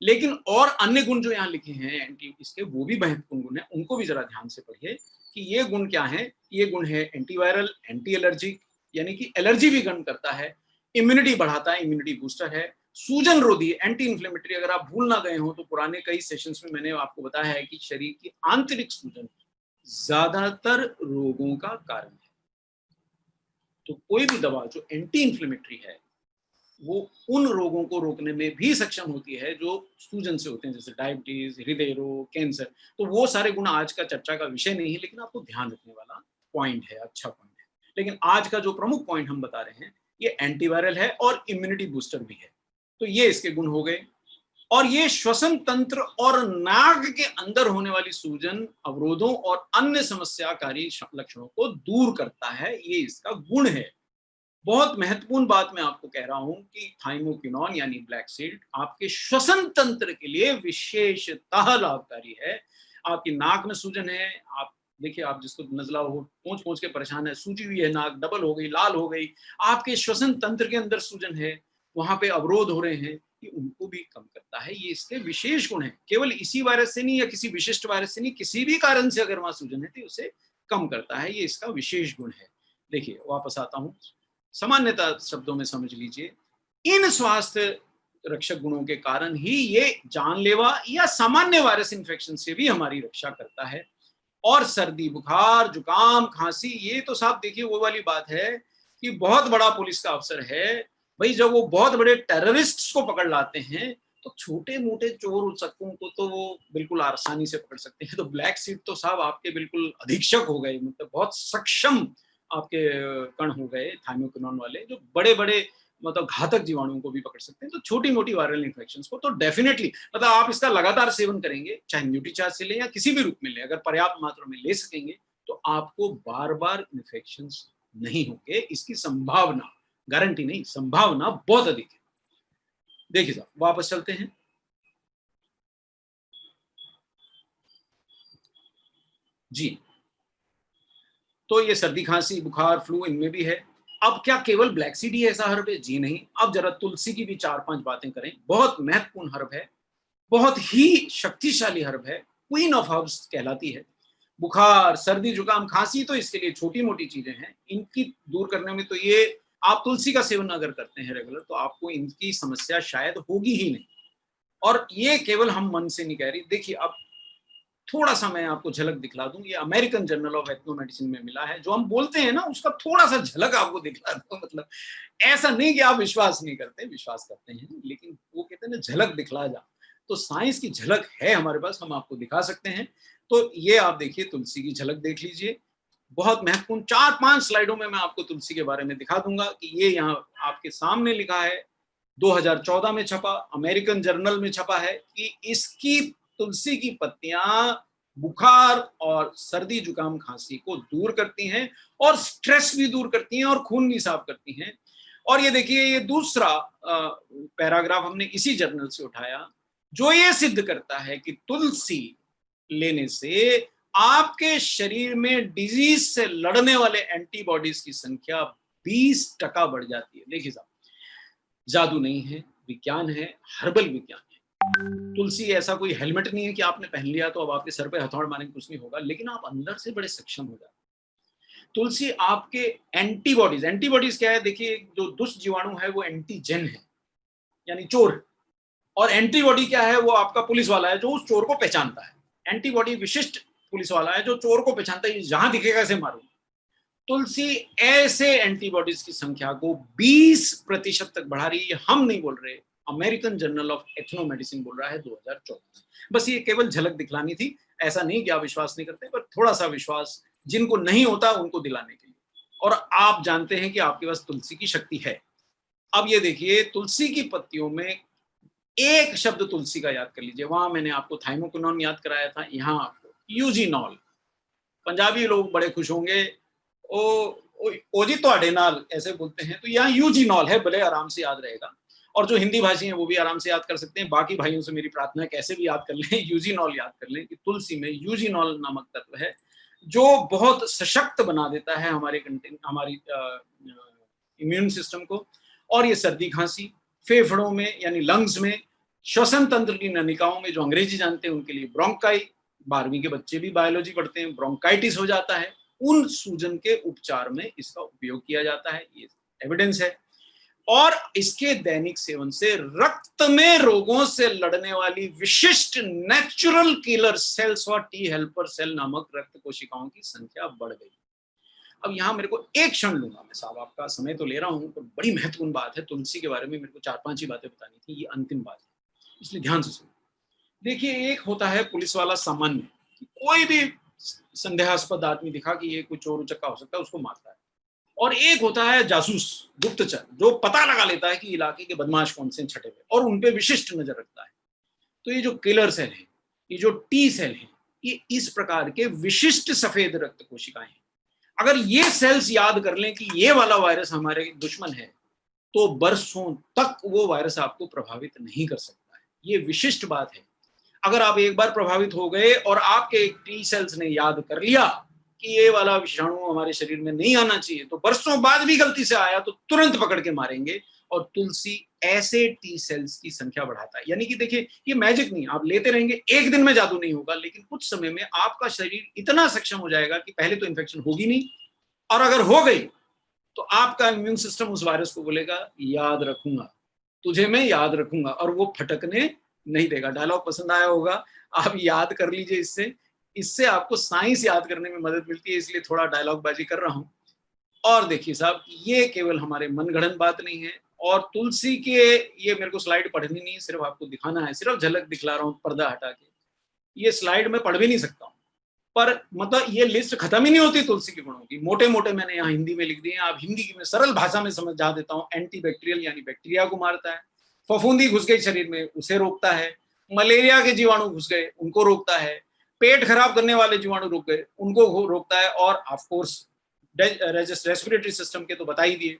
लेकिन और अन्य गुण जो यहाँ लिखे हैं एंटी इसके, वो भी महत्वपूर्ण गुण है, उनको भी जरा ध्यान से पढ़िए कि ये गुण क्या है। ये गुण है एंटीवायरल, एंटी एलर्जिक, यानी कि एलर्जी भी कम करता है, इम्यूनिटी बढ़ाता है, इम्यूनिटी बूस्टर है, सूजन रोधी, एंटी इंफ्लेमेटरी। अगर आप भूल ना गए हो तो पुराने कई सेशंस में मैंने आपको बताया है कि शरीर की आंतरिक सूजन ज्यादातर रोगों का कारण है। तो कोई भी दवा जो एंटी इंफ्लेमेटरी है वो उन रोगों को रोकने में भी सक्षम होती है जो सूजन से होते हैं, जैसे डायबिटीज, हृदय रोग, कैंसर। तो वो सारे गुण आज का चर्चा का विषय नहीं है, लेकिन आपको ध्यान रखने वाला पॉइंट है, अच्छा पॉइंट है। लेकिन आज का जो प्रमुख पॉइंट हम बता रहे हैं, ये एंटीवायरल है और इम्यूनिटी बूस्टर भी है। तो ये इसके गुण हो गए। और ये श्वसन तंत्र और नाक के अंदर होने वाली सूजन, अवरोधों और अन्य समस्याकारी लक्षणों को दूर करता है, ये इसका गुण है। बहुत महत्वपूर्ण बात मैं आपको कह रहा हूं कि थाइमोकिनोन यानी ब्लैक सीड आपके श्वसन तंत्र के लिए विशेषतः लाभकारी है। आपकी नाक में सूजन है, आप देखिए, आप जिसको नजला हो, पोंछ पोंछ के परेशान है, सूजी हुई है नाक, डबल हो गई, लाल हो गई, आपके श्वसन तंत्र के अंदर सूजन है, वहां पे अवरोध हो रहे हैं, ये उनको भी कम करता है। ये इसके विशेष गुण है। केवल इसी वायरस से नहीं या किसी विशिष्ट वायरस से नहीं, किसी भी कारण से अगर वहां सूजन है तो उसे कम करता है, ये इसका विशेष गुण है। देखिए, वापस आता हूं, सामान्यता शब्दों में समझ लीजिए, इन स्वास्थ्य रक्षक गुणों के कारण ही ये जानलेवा या सामान्य वायरस इन्फेक्शन से भी हमारी रक्षा करता है। और सर्दी, बुखार, जुकाम, खांसी, ये तो साहब देखिए वो वाली बात है कि बहुत बड़ा पुलिस का अफसर है भाई, जब वो बहुत बड़े टेररिस्ट्स को पकड़ लाते हैं तो छोटे मोटे चोर उचक्कों को तो वो बिल्कुल आसानी से पकड़ सकते हैं। तो ब्लैक सीड तो साहब आपके बिल्कुल अधीक्षक हो गए, मतलब बहुत सक्षम आपके कण हो गए थाइमोकिनोन वाले, जो बड़े बड़े मतलब घातक जीवाणुओं को भी पकड़ सकते हैं। तो छोटी मोटी वायरल इन्फेक्शंस को तो डेफिनेटली, मतलब आप इसका लगातार सेवन करेंगे, चाहे न्यूट्रीचार्ज से लें या किसी भी रूप में लें, अगर पर्याप्त मात्रा में ले सकेंगे तो आपको बार बार इन्फेक्शंस नहीं होंगे। इसकी संभावना, गारंटी नहीं, संभावना बहुत अधिक है। देखिए साहब, वापस चलते हैं। जी, तो ये सर्दी, खांसी, बुखार, फ्लू इनमें भी है। अब क्या केवल ब्लैक सीड ही ऐसा हर्ब है? जी नहीं। अब जरा तुलसी की भी 4-5 बातें करें। बहुत महत्वपूर्ण हर्ब है, बहुत ही शक्तिशाली हर्ब है, क्वीन ऑफ हर्ब्स कहलाती है। बुखार, सर्दी, जुकाम, खांसी तो इसके लिए छोटी मोटी चीजें हैं, इनकी दूर करने में तो ये, आप तुलसी का सेवन अगर करते हैं रेगुलर तो आपको इनकी समस्या शायद होगी ही नहीं। और ये केवल हम मन से नहीं कह रही। देखिए, अब थोड़ा सा मैं आपको झलक दिखला दूं, ये American journal of ethno medicine में मिला है। जो हम बोलते हैं ना, उसका थोड़ा सा झलक आपको दिखला दूं। मतलब ऐसा नहीं कि आप विश्वास नहीं करते, विश्वास करते हैं, लेकिन वो कहते हैं ना, झलक दिखला जा। तो साइंस की झलक है हमारे पास, हम आपको दिखा सकते हैं। तो ये आप देखिए, तुलसी की झलक देख लीजिए। बहुत महत्वपूर्ण 4-5 स्लाइडों में मैं आपको तुलसी के बारे में दिखा दूंगा कि ये यहाँ आपके सामने लिखा है, 2014 में छपा, अमेरिकन जर्नल में छपा है कि इसकी, तुलसी की पत्तियां बुखार और सर्दी, जुकाम, खांसी को दूर करती हैं और स्ट्रेस भी दूर करती हैं और खून भी साफ करती हैं। और ये देखिए, ये दूसरा पैराग्राफ हमने इसी जर्नल से उठाया, जो ये सिद्ध करता है कि तुलसी लेने से आपके शरीर में डिजीज से लड़ने वाले एंटीबॉडीज की संख्या 20% बढ़ जाती है। देखिए साहब, जादू नहीं है, विज्ञान है, हर्बल विज्ञान है। तुलसी ऐसा कोई हेलमेट नहीं है कि आपने पहन लिया तो अब आपके सर पे हथौड़ मारेंगे कुछ नहीं होगा, लेकिन आप अंदर से बड़े सक्षम हो जाते। तुलसी आपके एंटीबॉडीज, एंटीबॉडीज क्या है? देखिए, जो दुष्ट जीवाणु है वो एंटीजन है, यानी चोर, और एंटीबॉडी क्या है? वो आपका पुलिस वाला है जो उस चोर को पहचानता है। एंटीबॉडी विशिष्ट पुलिस वाला है जो चोर को पहचानता है, जहां दिखेगा ऐसे मारूंगा। तुलसी ऐसे एंटीबॉडीज की संख्या को 20% तक बढ़ा रही है। हम नहीं बोल रहे, अमेरिकन जर्नल ऑफ एथनोमेडिसिन बोल रहा है 2024। बस ये केवल झलक दिखलानी थी, ऐसा नहीं कि आप विश्वास नहीं करते, पर थोड़ा सा विश्वास जिनको नहीं होता उनको दिलाने के लिए। और आप जानते हैं कि आपके पास तुलसी की शक्ति है। अब ये देखिए, तुलसी की पत्तियों में एक शब्द तुलसी का याद कर लीजिए। वहां मैंने आपको थाइमोक्विनोन याद कराया था, यहाँ आपको यूजीनॉल। पंजाबी लोग बड़े खुश होंगे, ओ जी ਤੁਹਾਡੇ नाल ऐसे बोलते हैं, तो यहाँ यूजीनॉल है, बड़े आराम से याद रहेगा। और जो हिंदी भाषी हैं वो भी आराम से याद कर सकते हैं। बाकी भाइयों से मेरी प्रार्थना है कैसे भी याद कर लें, यूजीनॉल याद कर लें कि तुलसी में यूजीनॉल नामक तत्व है जो बहुत सशक्त बना देता है हमारी इम्यून सिस्टम को। और ये सर्दी खांसी, फेफड़ों में यानी लंग्स में, श्वसन तंत्र की नलिकाओं में, जो अंग्रेजी जानते हैं उनके लिए ब्रोंकाई, 12वीं के बच्चे भी बायोलॉजी पढ़ते हैं, ब्रोंकाइटिस हो जाता है, उन सूजन के उपचार में इसका उपयोग किया जाता है, ये एविडेंस है। और इसके दैनिक सेवन से रक्त में रोगों से लड़ने वाली विशिष्ट नेचुरल किलर सेल्स और टी हेल्पर सेल नामक रक्त कोशिकाओं की संख्या बढ़ गई। अब यहाँ मेरे को एक क्षण लूंगा मैं साहब, आपका समय तो ले रहा हूं, पर बड़ी महत्वपूर्ण बात है तुलसी के बारे में, मेरे को 4-5 ही बातें बतानी थी, ये अंतिम बात है, इसलिए ध्यान से सुनिए। देखिए, एक होता है पुलिस वाला सामान्य, कोई भी संदेहास्पद आदमी दिखा कि ये कोई चोर उचक्का हो सकता है, उसको मारता है। और एक होता है जासूस, गुप्तचर, जो पता लगा लेता है कि इलाके के बदमाश कौन से छठे हुए और उनपे विशिष्ट नजर रखता है। तो ये जो किलर सेल है, ये जो टी सेल है, ये इस प्रकार के विशिष्ट सफेद रक्त कोशिकाएं हैं। अगर ये सेल्स याद कर लें कि ये वाला वायरस हमारे दुश्मन है, तो बरसों तक वो वायरस आपको प्रभावित नहीं कर सकता है। ये विशिष्ट बात है। अगर आप एक बार प्रभावित हो गए और आपके टी सेल्स ने याद कर लिया कि ये वाला विषाणु हमारे शरीर में नहीं आना चाहिए, तो बरसों बाद भी गलती से आया तो तुरंत पकड़ के मारेंगे। और तुलसी ऐसे टी सेल्स की संख्या बढ़ाता है। यानी कि देखिए, ये मैजिक नहीं, आप लेते रहेंगे, एक दिन में जादू नहीं होगा, लेकिन कुछ समय में आपका शरीर इतना सक्षम हो जाएगा कि पहले तो इन्फेक्शन होगी नहीं, और अगर हो गई तो आपका इम्यून सिस्टम उस वायरस को बोलेगा याद रखूंगा, तुझे मैं याद रखूंगा, और वो फटकने नहीं देगा। डायलॉग पसंद आया होगा, आप याद कर लीजिए। इससे आपको साइंस याद करने में मदद मिलती है, इसलिए थोड़ा डायलॉग बाजी कर रहा हूं। और देखिए साहब, ये केवल हमारे मनगढ़ंत बात नहीं है। और तुलसी के, ये मेरे को स्लाइड पढ़नी नहीं, सिर्फ आपको दिखाना है, सिर्फ झलक दिखला रहा हूँ पर्दा हटा के। ये स्लाइड में पढ़ भी नहीं सकता हूँ, पर मतलब ये लिस्ट खत्म ही नहीं होती तुलसी के गुणों की। मोटे मोटे मैंने यहाँ हिंदी में लिख दिए हैं, आप हिंदी की मैं सरल भाषा में समझा देता हूँ। एंटीबैक्टीरियल यानी बैक्टीरिया को मारता है, फफूंदी घुस गई शरीर में उसे रोकता है, मलेरिया के जीवाणु घुस गए उनको रोकता है, पेट खराब करने वाले जीवाणु रुक गए उनको रोकता है, और ऑफ कोर्स रेस्पिरेटरी सिस्टम के तो बता ही दिए।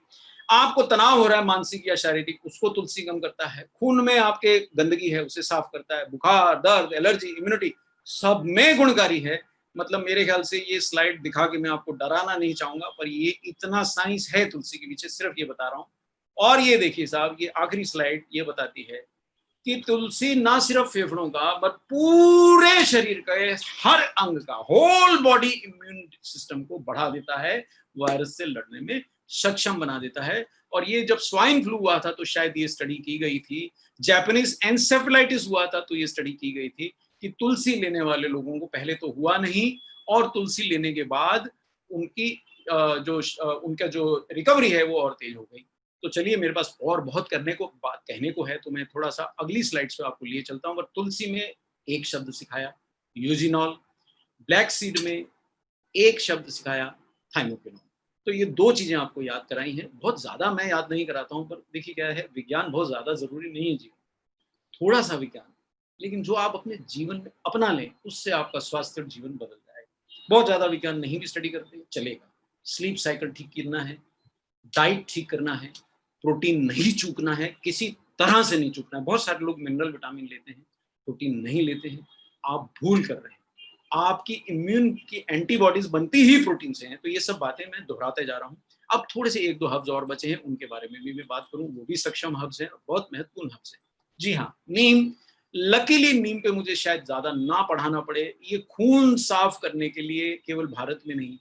आपको तनाव हो रहा है मानसिक या शारीरिक, उसको तुलसी कम करता है। खून में आपके गंदगी है उसे साफ करता है, बुखार, दर्द, एलर्जी, इम्यूनिटी सब में गुणकारी है। मतलब मेरे ख्याल से ये स्लाइड दिखा के मैं आपको डराना नहीं चाहूंगा, पर ये इतना साइंस है तुलसी के पीछे, सिर्फ ये बता रहा हूँ। और ये देखिए साहब, ये आखिरी स्लाइड ये बताती है कि तुलसी ना सिर्फ फेफड़ों का, बट पूरे शरीर का, हर अंग का, होल बॉडी इम्यून सिस्टम को बढ़ा देता है, वायरस से लड़ने में सक्षम बना देता है। और ये जब स्वाइन फ्लू हुआ था तो शायद ये स्टडी की गई थी, जापानीज एन्सेफेलाइटिस हुआ था तो ये स्टडी की गई थी कि तुलसी लेने वाले लोगों को पहले तो हुआ नहीं, और तुलसी लेने के बाद उनकी उनका जो रिकवरी है वो और तेज हो गई। तो चलिए, मेरे पास और बहुत कहने को है, तो मैं थोड़ा सा अगली स्लाइड्स पे आपको लिए चलता हूँ। पर तुलसी में एक शब्द सिखाया, यूजिनॉल। ब्लैक सीड में एक शब्द सिखाया, थाइमोक्विनोन। तो ये 2 चीजें आपको याद कराई हैं। बहुत ज्यादा मैं याद नहीं कराता हूँ, पर देखिए क्या है, विज्ञान बहुत ज्यादा जरूरी नहीं है जीवन, थोड़ा सा विज्ञान, लेकिन जो आप अपने जीवन में अपना लें, उससे आपका स्वास्थ्य और जीवन बदल जाएगा। बहुत ज्यादा विज्ञान नहीं भी स्टडी करते चलेगा। स्लीप साइकिल ठीक करना है, डाइट ठीक करना है, प्रोटीन नहीं चूकना है, किसी तरह से नहीं चूकना है। बहुत सारे लोग मिनरल विटामिन लेते हैं, प्रोटीन नहीं लेते हैं, आप भूल कर रहे हैं। आपकी इम्यून की एंटीबॉडीज बनती ही प्रोटीन से हैं। तो ये सब बातें मैं दोहराते जा रहा हूँ। अब थोड़े से 1-2 हब्स और बचे हैं, उनके बारे में भी मैं बात करूँ, वो भी सक्षम हब्स हैं, बहुत महत्वपूर्ण हब्स हैं। जी हाँ, नीम। लकीली नीम पे मुझे शायद ज्यादा ना पढ़ाना पड़े। ये खून साफ करने के लिए केवल भारत में नहीं,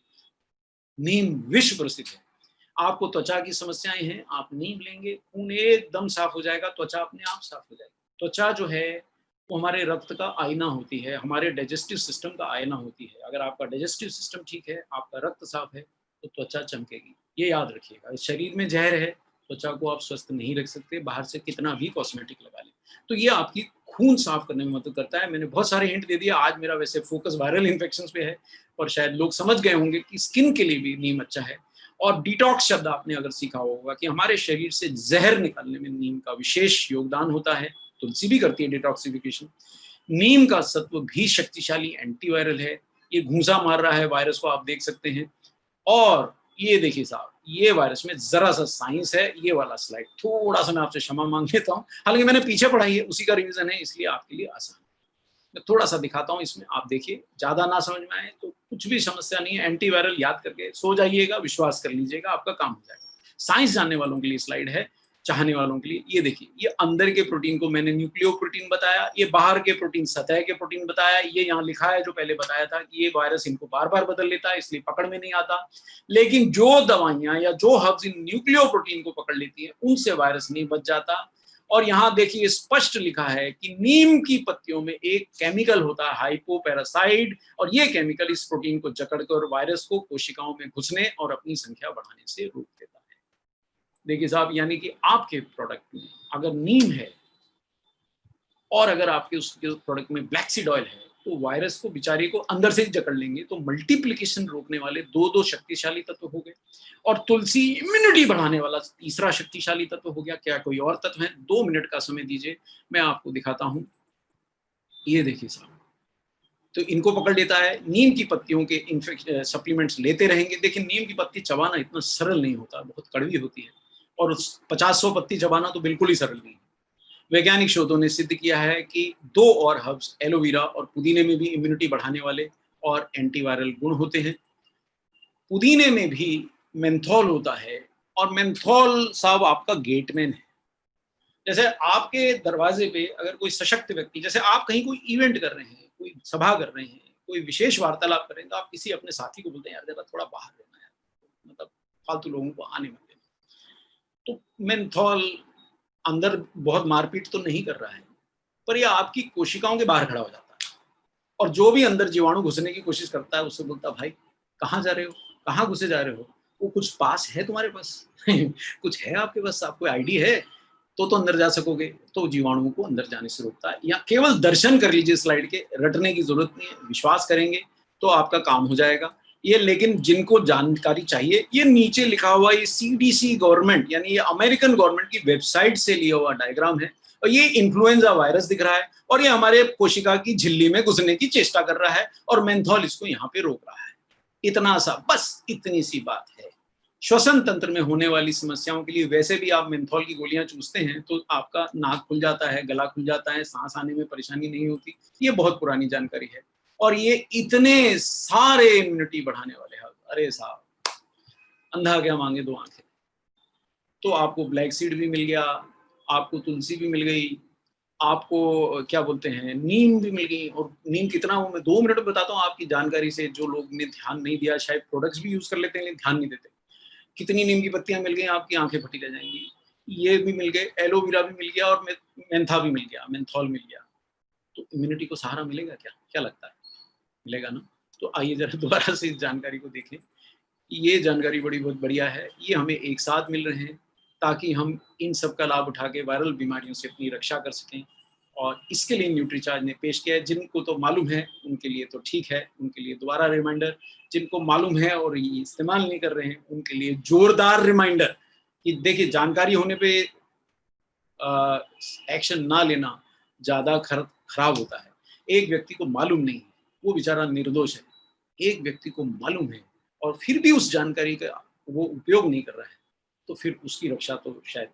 नीम विश्व प्रसिद्ध है। आपको त्वचा की समस्याएं हैं, आप नीम लेंगे, खून एकदम साफ हो जाएगा, त्वचा अपने आप साफ हो जाएगी। त्वचा जो है वो हमारे रक्त का आईना होती है, हमारे डाइजेस्टिव सिस्टम का आईना होती है। अगर आपका डाइजेस्टिव सिस्टम ठीक है, आपका रक्त साफ है, तो त्वचा चमकेगी। ये याद रखिएगा, इस शरीर में जहर है, त्वचा को आप स्वस्थ नहीं रख सकते, बाहर से कितना भी कॉस्मेटिक लगा लें। तो ये आपकी खून साफ करने में मदद करता है। मैंने बहुत सारे हिंट दे दिया। आज मेरा वैसे फोकस वायरल इन्फेक्शंस पे है, और शायद लोग समझ गए होंगे कि स्किन के लिए भी नीम अच्छा है। और डिटॉक्स शब्द आपने अगर सीखा होगा कि हमारे शरीर से जहर निकालने में नीम का विशेष योगदान होता है। तुलसी भी करती है डिटॉक्सिफिकेशन। नीम का सत्व भी शक्तिशाली एंटीवायरल है। ये घूंसा मार रहा है वायरस को, आप देख सकते हैं। और ये देखिए साहब, ये वायरस में जरा सा साइंस है। ये वाला स्लाइड थोड़ा सा मैं आपसे क्षमा मांग लेता हूँ, हालांकि मैंने पीछे पढ़ाई है, उसी का रिवीजन है, इसलिए आपके लिए आसान है। मैं थोड़ा सा दिखाता हूँ इसमें, आप देखिए। ज्यादा ना समझ में आए तो कुछ भी समस्या नहीं है, एंटीवायरल याद करके सो जाइएगा, विश्वास कर लीजिएगा, आपका काम हो जाएगा। साइंस जानने वालों के लिए स्लाइड है, चाहने वालों के लिए। ये देखिए, ये अंदर के प्रोटीन को मैंने न्यूक्लियो प्रोटीन बताया, ये बाहर के प्रोटीन सतह के प्रोटीन बताया। ये यहाँ लिखा है जो पहले बताया था कि ये वायरस इनको बार बार बदल लेता है, इसलिए पकड़ में नहीं आता। लेकिन जो दवाइयां या जो हर्ब्स इन न्यूक्लियो प्रोटीन को पकड़ लेती है, उनसे वायरस नहीं बच जाता। और यहाँ देखिए स्पष्ट लिखा है कि नीम की पत्तियों में एक केमिकल होता है हाइपोपैरासाइड, और ये केमिकल इस प्रोटीन को जकड़कर वायरस को कोशिकाओं में घुसने और अपनी संख्या बढ़ाने से रोक देता है। देखिए साहब, यानी कि आपके प्रोडक्ट में अगर नीम है और अगर आपके उसके प्रोडक्ट में ब्लैक सीड ऑयल है, तो वायरस को बेचारे को अंदर से ही जकड़ लेंगे। तो मल्टीप्लिकेशन रोकने वाले दो शक्तिशाली तत्व हो गए। और तुलसी इम्यूनिटी बढ़ाने वाला तीसरा शक्तिशाली तत्व हो गया। क्या कोई और तत्व है? 2 मिनट का समय दीजिए, मैं आपको दिखाता हूं। ये देखिए साहब, तो इनको पकड़ लेता है। नीम की पत्तियों के सप्लीमेंट्स लेते रहेंगे। देखिए, नीम की पत्ती चबाना इतना सरल नहीं होता, बहुत कड़वी होती है, और 50-100 पत्ती चबाना तो बिल्कुल ही सरल नहीं है। वैज्ञानिक शोधों ने सिद्ध किया है कि 2 और हर्ब्स, एलोवेरा और पुदीने में भी इम्यूनिटी बढ़ाने वाले और एंटीवायरल गुण होते हैं। पुदीने में भी मेंथोल होता है, और मेंथोल साहब आपका गेटमैन है। जैसे आपके दरवाजे पे अगर कोई सशक्त व्यक्ति, जैसे आप कहीं कोई इवेंट कर रहे हैं, कोई सभा कर रहे हैं, कोई विशेष वार्तालाप कर रहे हैं, तो आप किसी अपने साथी को बोलते हैं, यार जरा थोड़ा बाहर रहना यार, मतलब फालतू लोगों को आने मत देना। तो मेंथोल अंदर बहुत मारपीट तो नहीं कर रहा है, पर यह आपकी कोशिकाओं के बाहर खड़ा हो जाता है। और जो भी अंदर जीवाणु घुसने की कोशिश करता है, उससे बोलता है, भाई कहाँ जा रहे हो, कहाँ घुसे जा रहे हो, वो कुछ पास है तुम्हारे पास कुछ है आपके पास, आपको आईडी है तो अंदर जा सकोगे। तो जीवाणुओं को अंदर जाने से रोकता है। या केवल दर्शन कर लीजिए स्लाइड के, रटने की जरूरत नहीं है, विश्वास करेंगे तो आपका काम हो जाएगा ये। लेकिन जिनको जानकारी चाहिए, ये नीचे लिखा हुआ ये CDC गवर्नमेंट, यानी ये अमेरिकन गवर्नमेंट की वेबसाइट से लिया हुआ डायग्राम है। और ये इन्फ्लुएंजा वायरस दिख रहा है, और ये हमारे कोशिका की झिल्ली में घुसने की चेष्टा कर रहा है, और मेंथोल इसको यहाँ पे रोक रहा है। इतना सा, बस इतनी सी बात है। श्वसन तंत्र में होने वाली समस्याओं के लिए वैसे भी आप मेंथोल की गोलियां चूसते हैं तो आपका नाक खुल जाता है, गला खुल जाता है, सांस आने में परेशानी नहीं होती। ये बहुत पुरानी जानकारी है। और ये इतने सारे इम्यूनिटी बढ़ाने वाले हैं, अरे साहब, अंधा क्या मांगे 2 आंखें। तो आपको ब्लैक सीड भी मिल गया, आपको तुलसी भी मिल गई, आपको क्या बोलते हैं, नीम भी मिल गई। और नीम कितना, वो मैं 2 मिनट में बताता हूँ आपकी जानकारी से। जो लोग ने ध्यान नहीं दिया, शायद प्रोडक्ट्स भी यूज कर लेते हैं लेकिन ध्यान नहीं देते। कितनी नीम की पत्तियां मिल गई, आपकी आंखें फटी रह जाएंगी। ये भी मिल गए, एलोवेरा भी मिल गया, और मेंथा भी मिल गया, मेंथोल मिल गया। तो इम्यूनिटी को सहारा मिलेगा क्या? क्या लगता है? मिलेगा ना? तो आइए जरा दोबारा से इस जानकारी को देखें। ये जानकारी बड़ी बहुत बढ़िया है। ये हमें एक साथ मिल रहे हैं ताकि हम इन सब का लाभ उठा के वायरल बीमारियों से अपनी रक्षा कर सकें। और इसके लिए न्यूट्रीचार्ज ने पेश किया है। जिनको तो मालूम है उनके लिए तो ठीक है, उनके लिए दोबारा रिमाइंडर। जिनको मालूम है और ये इस्तेमाल नहीं कर रहे हैं, उनके लिए जोरदार रिमाइंडर कि देखिए, जानकारी होने पे एक्शन ना लेना ज़्यादा खराब होता है। एक व्यक्ति को मालूम नहीं है, वो बेचारा निर्दोष है। एक व्यक्ति को मालूम है और फिर भी उस जानकारी का वो उपयोग नहीं कर रहा है, तो फिर उसकी रक्षा तो शायद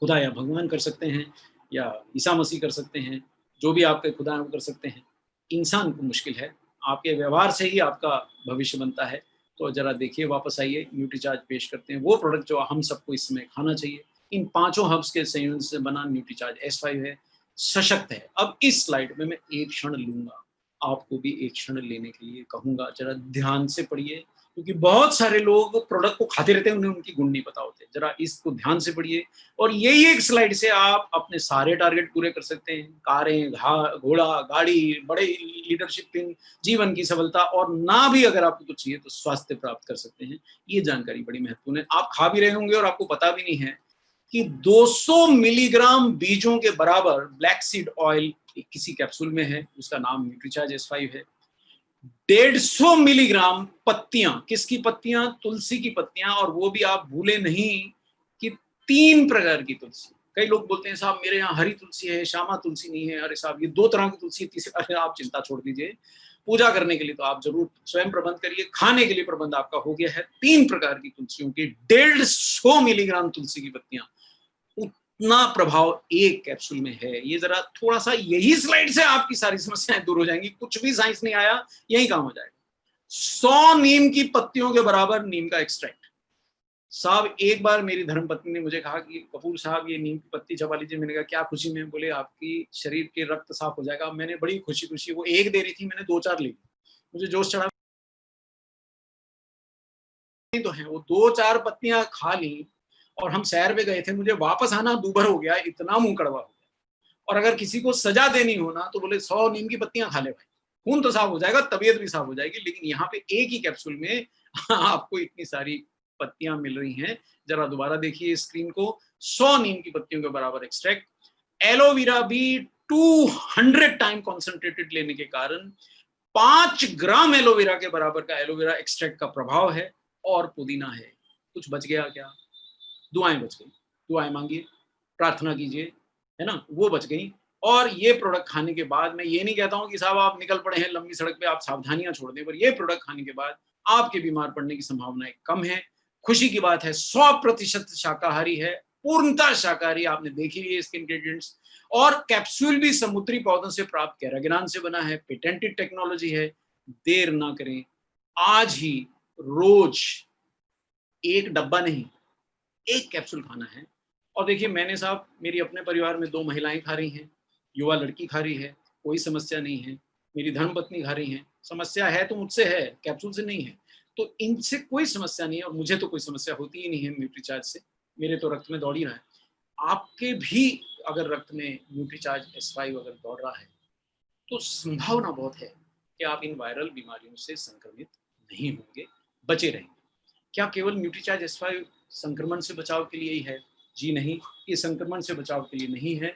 खुदा या भगवान कर सकते हैं, या ईसा मसीह कर सकते हैं। जो भी आपके खुदा वो कर सकते हैं। इंसान को मुश्किल है, आपके व्यवहार से ही आपका भविष्य बनता है। तो जरा देखिए, वापस आइए, न्यूट्रीचार्ज पेश करते हैं वो प्रोडक्ट जो हम सबको इस समय खाना चाहिए। इन 5 हर्ब्स के संयोजन से बना न्यूट्रीचार्ज S5 है, सशक्त है। अब इस स्लाइड में मैं एक क्षण लूंगा, आपको भी एक क्षण लेने के लिए कहूंगा। जरा ध्यान से पढ़िए, क्योंकि बहुत सारे लोग प्रोडक्ट को खाते रहते हैं, उन्हें उनकी गुण नहीं पता होते। जरा इसको ध्यान से पढ़िए और यही एक स्लाइड से आप अपने सारे टारगेट पूरे कर सकते हैं। कारें, घोड़ा, गाड़ी, बड़े लीडरशिप इन जीवन की सफलता, और ना भी अगर आपको कुछ चाहिए तो स्वास्थ्य प्राप्त कर सकते हैं। ये जानकारी बड़ी महत्वपूर्ण है। आप खा भी रहे होंगे और आपको पता भी नहीं है कि 200 मिलीग्राम बीजों के बराबर ब्लैक सीड ऑयल किसी कैप्सूल में है, उसका नाम न्यूट्रीचार्ज S5 है। 150 मिलीग्राम पत्तियां, किसकी पत्तियां? तुलसी की पत्तियां, और वो भी आप भूले नहीं कि 3 प्रकार की तुलसी। कई लोग बोलते हैं साहब मेरे यहाँ हरी तुलसी है, श्यामा तुलसी नहीं है। अरे साहब ये 2 तरह की तुलसी, तीसरी अरे आप चिंता छोड़ दीजिए। पूजा करने के लिए तो आप जरूर स्वयं प्रबंध करिए, खाने के लिए प्रबंध आपका हो गया है। 3 प्रकार की तुलसियों की 150 मिलीग्राम तुलसी की पत्तियां, उतना प्रभाव एक कैप्सूल में है। ये जरा थोड़ा सा, यही स्लाइड से आपकी सारी समस्याएं दूर हो जाएंगी। कुछ भी साइंस नहीं आया, यही काम हो जाएगा। 100 नीम की पत्तियों के बराबर नीम का एक्सट्रैक्ट। साहब एक बार मेरी धर्मपत्नी ने मुझे कहा कि कपूर साहब ये नीम की पत्ती चबा लीजिए। मैंने कहा क्या खुशी में? बोले आपकी शरीर के रक्त साफ हो जाएगा। मैंने बड़ी खुशी खुशी, वो एक दे रही थी, मैंने 2-4 ली। मुझे जोश चढ़ा तो है, वो 2-4 पत्तियां खा ली और हम सैर पे गए थे। मुझे वापस आना दूभर हो गया, इतना मुंह कड़वा हो गया। और अगर किसी को सजा देनी हो ना तो बोले 100 नीम की पत्तियां खा ले भाई, खून तो साफ हो जाएगा, तबीयत भी साफ हो जाएगी। लेकिन यहाँ पे एक ही कैप्सूल में आपको इतनी सारी पत्तियां मिल रही हैं। जरा दोबारा देखिए स्क्रीन को। 100 नीम की पत्तियों के बराबर एक्सट्रैक्ट। एलोवेरा भी 200 टाइम कॉन्सेंट्रेटेड लेने के कारण 5 ग्राम एलोवेरा के बराबर का एलोवेरा एक्सट्रैक्ट का प्रभाव है। और पुदीना है। कुछ बच गया क्या? दुआएं बच गई। दुआएं मांगिए, प्रार्थना कीजिए, है ना, वो बच गई। और ये प्रोडक्ट खाने के बाद, मैं ये नहीं कहता हूं कि साहब आप निकल पड़े हैं लंबी सड़क पे, आप सावधानियां छोड़ दें, पर ये प्रोडक्ट खाने के बाद आपके बीमार पड़ने की संभावनाएं कम है। खुशी की बात है 100% शाकाहारी है, पूर्णतः शाकाहारी। आपने देखी है इसके इंग्रेडिएंट्स। और कैप्सूल भी समुद्री पौधों से प्राप्त कैरागिनान से बना है, पेटेंटेड टेक्नोलॉजी है। देर ना करें, आज ही रोज एक डब्बा नहीं, एक कैप्सूल खाना है। और देखिए मैंने साहब, मेरी अपने परिवार में 2 महिलाएं खा रही हैं, युवा लड़की खा रही है, कोई समस्या नहीं है। मेरी धर्मपत्नी खा रही है, समस्या है तो मुझसे है, कैप्सूल से नहीं है। तो इनसे कोई समस्या नहीं है, और मुझे तो कोई समस्या होती ही नहीं है न्यूट्रीचार्ज से। मेरे तो रक्त में दौड़ ही रहा है। आपके भी अगर रक्त में न्यूट्रीचार्ज S5 अगर दौड़ रहा है तो संभावना बहुत है कि आप इन वायरल बीमारियों से संक्रमित नहीं होंगे, बचे रहेंगे। क्या केवल न्यूट्रीचार्ज S5 संक्रमण से बचाव के लिए ही है? जी नहीं, ये संक्रमण से बचाव के लिए नहीं है।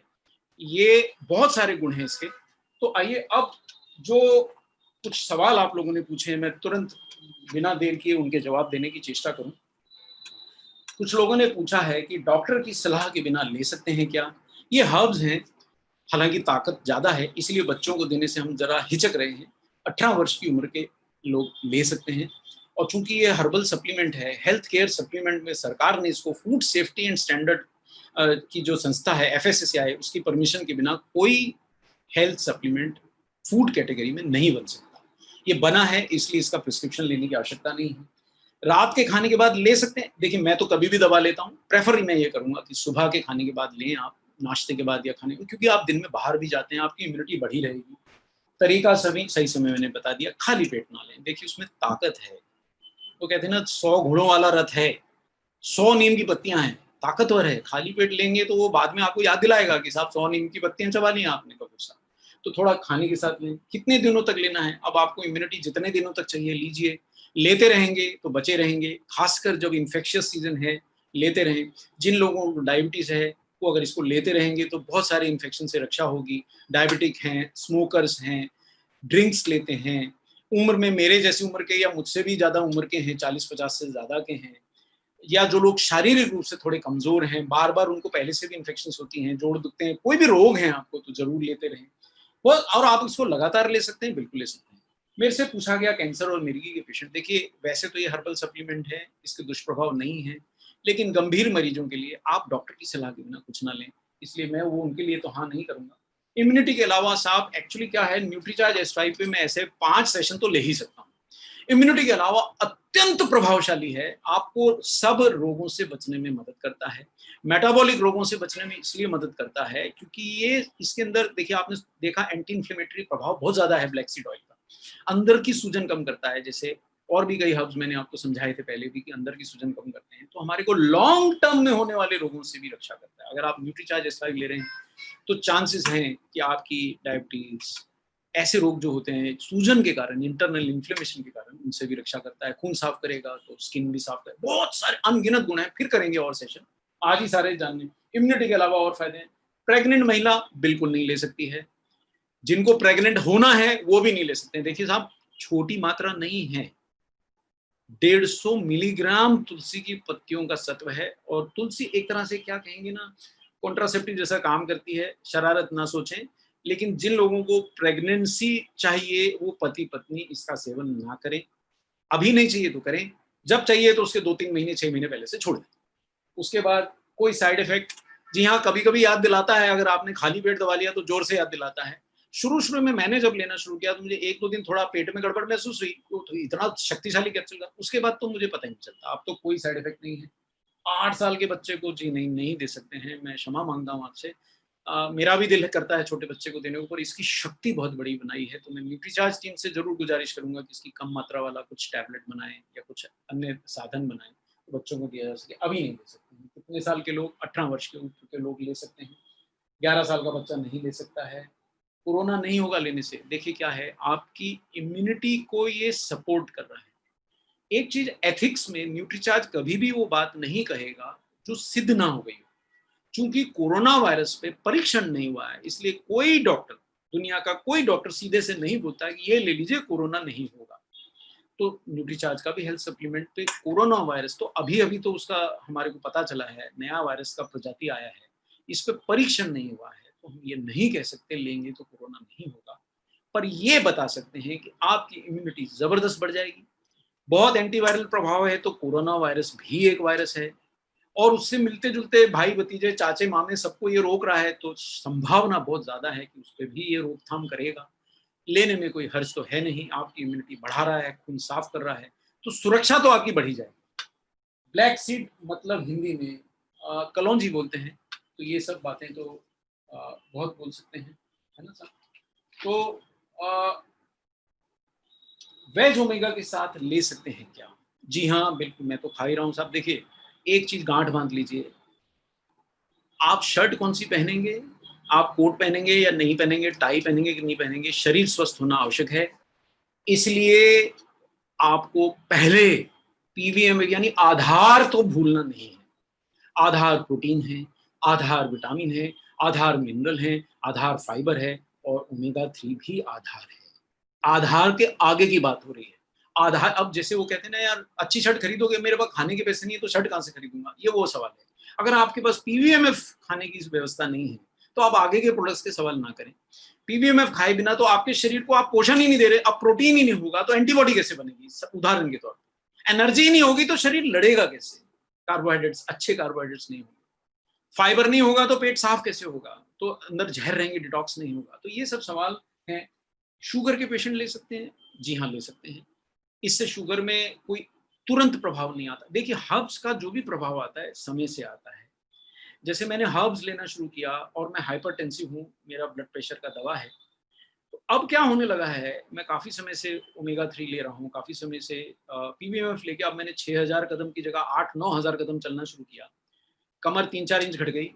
ये बहुत सारे गुण हैं इसके। तो आइए अब जो कुछ सवाल आप लोगों ने पूछे हैं, मैं तुरंत बिना देर किए उनके जवाब देने की चेष्टा करूं। कुछ लोगों ने पूछा है कि डॉक्टर की सलाह के बिना ले सकते हैं क्या? ये हर्ब्स हैं, हालांकि ताकत ज्यादा है, इसलिए बच्चों को देने से हम जरा हिचक रहे हैं। 18 वर्ष की उम्र के लोग ले सकते हैं। और चूंकि ये हर्बल सप्लीमेंट है, हेल्थ केयर सप्लीमेंट में सरकार ने इसको फूड सेफ्टी एंड स्टैंडर्ड की जो संस्था है FSSAI, उसकी परमिशन के बिना कोई हेल्थ सप्लीमेंट फूड कैटेगरी में नहीं बन सकता। ये बना है इसलिए इसका प्रिस्क्रिप्शन लेने की आवश्यकता नहीं है। रात के खाने के बाद ले सकते हैं। देखिए मैं तो कभी भी दवा लेता हूँ, प्रेफर मैं ये करूंगा कि सुबह के खाने के बाद लें आप, नाश्ते के बाद या खाने को, क्योंकि आप दिन में बाहर भी जाते हैं, आपकी इम्यूनिटी बढ़ी रहेगी। तरीका सभी सही समय मैंने बता दिया, खाली पेट ना लें। देखिए उसमें ताकत है। तो कहते हैं ना 100 घोड़ों वाला रथ है, 100 नीम की पत्तियां हैं, ताकतवर है। खाली पेट लेंगे तो वो बाद में आपको याद दिलाएगा कि साहब 100 नीम की पत्तियां चबा ली आपने कपूर साहब। तो थोड़ा खाने के साथ लें। कितने दिनों तक लेना है? अब आपको इम्यूनिटी जितने दिनों तक चाहिए लीजिए। लेते रहेंगे तो बचे रहेंगे, खासकर जब इन्फेक्शियस सीजन है लेते रहें। जिन लोगों को डायबिटीज है वो अगर इसको लेते रहेंगे तो बहुत सारे इन्फेक्शन से रक्षा होगी। डायबिटिक हैं, स्मोकर्स हैं, ड्रिंक्स लेते हैं, उम्र में मेरे जैसी उम्र के या मुझसे भी ज्यादा उम्र के हैं, 40-50 से ज्यादा के हैं, या जो लोग शारीरिक रूप से थोड़े कमजोर हैं, बार बार उनको पहले से भी इन्फेक्शन होती हैं, जोड़ दुखते हैं, कोई भी रोग है आपको तो जरूर लेते रहें। वो और आप इसको लगातार ले सकते हैं, बिल्कुल ले सकते हैं। मेरे से पूछा गया कैंसर और मिर्गी के पेशेंट। देखिए वैसे तो ये हर्बल सप्लीमेंट है, इसके दुष्प्रभाव नहीं है, लेकिन गंभीर मरीजों के लिए आप डॉक्टर की सलाह के बिना कुछ ना लें, इसलिए मैं वो उनके लिए तो हाँ नहीं करूंगा। इम्यूनिटी के अलावा साहब एक्चुअली क्या है, न्यूट्रीचार्ज S5 पे मैं ऐसे 5 सेशन तो ले ही सकता हूँ। इम्यूनिटी के अलावा अत्यंत प्रभावशाली है, आपको सब रोगों से बचने में मदद करता है। मेटाबॉलिक रोगों से बचने में इसलिए मदद करता है क्योंकि ये इसके अंदर देखिए आपने देखा एंटी इंफ्लेमेटरी प्रभाव बहुत ज्यादा है ब्लैक सीड ऑयल का। अंदर की सूजन कम करता है, जैसे और भी कई हर्ब्स मैंने आपको समझाए थे पहले भी कि अंदर की सूजन कम करते हैं, तो हमारे को लॉन्ग टर्म में होने वाले रोगों से भी रक्षा करता है। अगर आप न्यूट्रीचार्ज S5 ले रहे हैं तो चांसेस हैं कि आपकी डायबिटीज, ऐसे रोग जो होते हैं सूजन के कारण, इंटरनल इन्फ्लेमेशन के कारण, उनसे भी रक्षा करता है। खून साफ करेगा तो स्किन भी साफ करेगा। बहुत सारे अनगिनत गुण हैं, फिर करेंगे और सेशन, आज ही सारे जानने। इम्यूनिटी के अलावा और फायदे हैं। प्रेग्नेंट महिला बिल्कुल नहीं ले सकती है, जिनको प्रेग्नेंट होना है वो भी नहीं ले सकते हैं। देखिए साहब, छोटी मात्रा नहीं है, 150 मिलीग्राम तुलसी की पत्तियों का सत्व है। और तुलसी एक तरह से क्या कहेंगे ना, कॉन्ट्रासेप्टिव जैसा काम करती है। शरारत ना सोचें, लेकिन जिन लोगों को प्रेगनेंसी चाहिए वो पति पत्नी इसका सेवन ना करें। अभी नहीं चाहिए तो करें, जब चाहिए तो उसके 2-3 महीने 6 महीने पहले से छोड़ दें। उसके बाद कोई साइड इफेक्ट, जी हाँ, कभी कभी याद दिलाता है, अगर आपने खाली पेट दवा लिया तो जोर से याद दिलाता है। शुरू में मैंने जब लेना शुरू किया तो मुझे 1-2 दिन थोड़ा पेट में गड़बड़ महसूस हुई, तो इतना शक्तिशाली कैप्सूल का, उसके बाद तो मुझे पता ही नहीं चलता। अब तो कोई साइड इफेक्ट नहीं है। 8 साल के बच्चे को जी नहीं दे सकते हैं, मैं क्षमा मांगता हूँ आपसे। मेरा भी दिल करता है छोटे बच्चे को देने को, पर इसकी शक्ति बहुत बड़ी बनाई है। तो मैं न्यूट्रीचार्ज टीम से जरूर गुजारिश करूंगा कि इसकी कम मात्रा वाला कुछ टैबलेट बनाएं या कुछ अन्य साधन बनाएं, तो बच्चों को दिया जा सके। अभी नहीं ले सकते हैं। कितने साल के लोग, 18 वर्ष के ऊपर के लोग ले सकते हैं, 11 साल का बच्चा नहीं ले सकता है। कोरोना नहीं होगा लेने से। देखिए क्या है, आपकी इम्यूनिटी को ये सपोर्ट कर रहा है। एक चीज एथिक्स में, न्यूट्रीचार्ज कभी भी वो बात नहीं कहेगा जो सिद्ध ना हो गई हो। चूंकि कोरोना वायरस पे परीक्षण नहीं हुआ है, इसलिए कोई डॉक्टर, दुनिया का कोई डॉक्टर सीधे से नहीं बोलता कि ये ले लीजिए कोरोना नहीं होगा। तो न्यूट्रीचार्ज का भी हेल्थ सप्लीमेंट पे कोरोना वायरस तो अभी तो उसका हमारे को पता चला है, नया वायरस का प्रजाति आया है, इस पे परीक्षण नहीं हुआ है, तो हम ये नहीं कह सकते लेंगे तो कोरोना नहीं होगा। पर ये बता सकते हैं कि आपकी इम्यूनिटी जबरदस्त बढ़ जाएगी। बहुत एंटीवायरल प्रभाव है, तो कोरोना वायरस भी एक वायरस है और उससे मिलते जुलते भाई भतीजे चाचे मामे सबको ये रोक रहा है, तो संभावना बहुत ज्यादा है कि उस पर भी ये रोकथाम करेगा। लेने में कोई हर्ज तो है नहीं, आपकी इम्यूनिटी बढ़ा रहा है, खून साफ कर रहा है, तो सुरक्षा तो आपकी बढ़ी जाएगी। ब्लैक सीड मतलब हिंदी में कलौंजी बोलते हैं, तो ये सब बातें तो बहुत बोल सकते हैं, है ना सर। तो वेज ओमेगा के साथ ले सकते हैं क्या? जी हाँ बिल्कुल, मैं तो खा ही रहा हूँ साहब। देखिए, एक चीज गांठ बांध लीजिए, आप शर्ट कौन सी पहनेंगे, आप कोट पहनेंगे या नहीं पहनेंगे, टाई पहनेंगे कि नहीं पहनेंगे, शरीर स्वस्थ होना आवश्यक है। इसलिए आपको पहले पीवीएम यानी आधार तो भूलना नहीं है। आधार प्रोटीन है, आधार विटामिन है, आधार मिनरल है, आधार फाइबर है और ओमेगा 3 भी आधार है। आधार के आगे की बात हो रही है। आधार, अब जैसे वो कहते हैं ना यार, अच्छी शर्ट खरीदोगे, मेरे पास खाने के पैसे नहीं है तो शर्ट कहाँ से खरीदूंगा, ये वो सवाल है। अगर आपके पास पीवीएमएफ खाने की व्यवस्था नहीं है तो आप आगे के प्रोडक्ट्स के सवाल ना करें। पीवीएमएफ खाए बिना तो आपके शरीर को आप पोषण ही नहीं दे रहे, अब प्रोटीन ही नहीं होगा तो एंटीबॉडी कैसे बनेगी? उदाहरण के तौर पर एनर्जी नहीं होगी तो शरीर लड़ेगा कैसे? कार्बोहाइड्रेट्स, अच्छे कार्बोहाइड्रेट्स नहीं होंगे, फाइबर नहीं होगा तो पेट साफ कैसे होगा, तो अंदर जहर रहेंगे, डिटॉक्स नहीं होगा। तो ये सब सवाल हैं। शुगर के पेशेंट ले सकते हैं? जी हाँ ले सकते हैं। इससे शुगर में कोई तुरंत प्रभाव नहीं आता। देखिए, हर्ब्स का जो भी प्रभाव आता है समय से आता है। जैसे मैंने हर्ब्स लेना शुरू किया और मैं हाइपरटेंसिव हूँ, मेरा ब्लड प्रेशर का दवा है, तो अब क्या होने लगा है, मैं काफी समय से ओमेगा 3 ले रहा हूँ, काफी समय से पीवीएमएफ लेके अब मैंने 6000 कदम की जगह 8-9 हजार कदम चलना शुरू किया। कमर 3-4 इंच घट गई,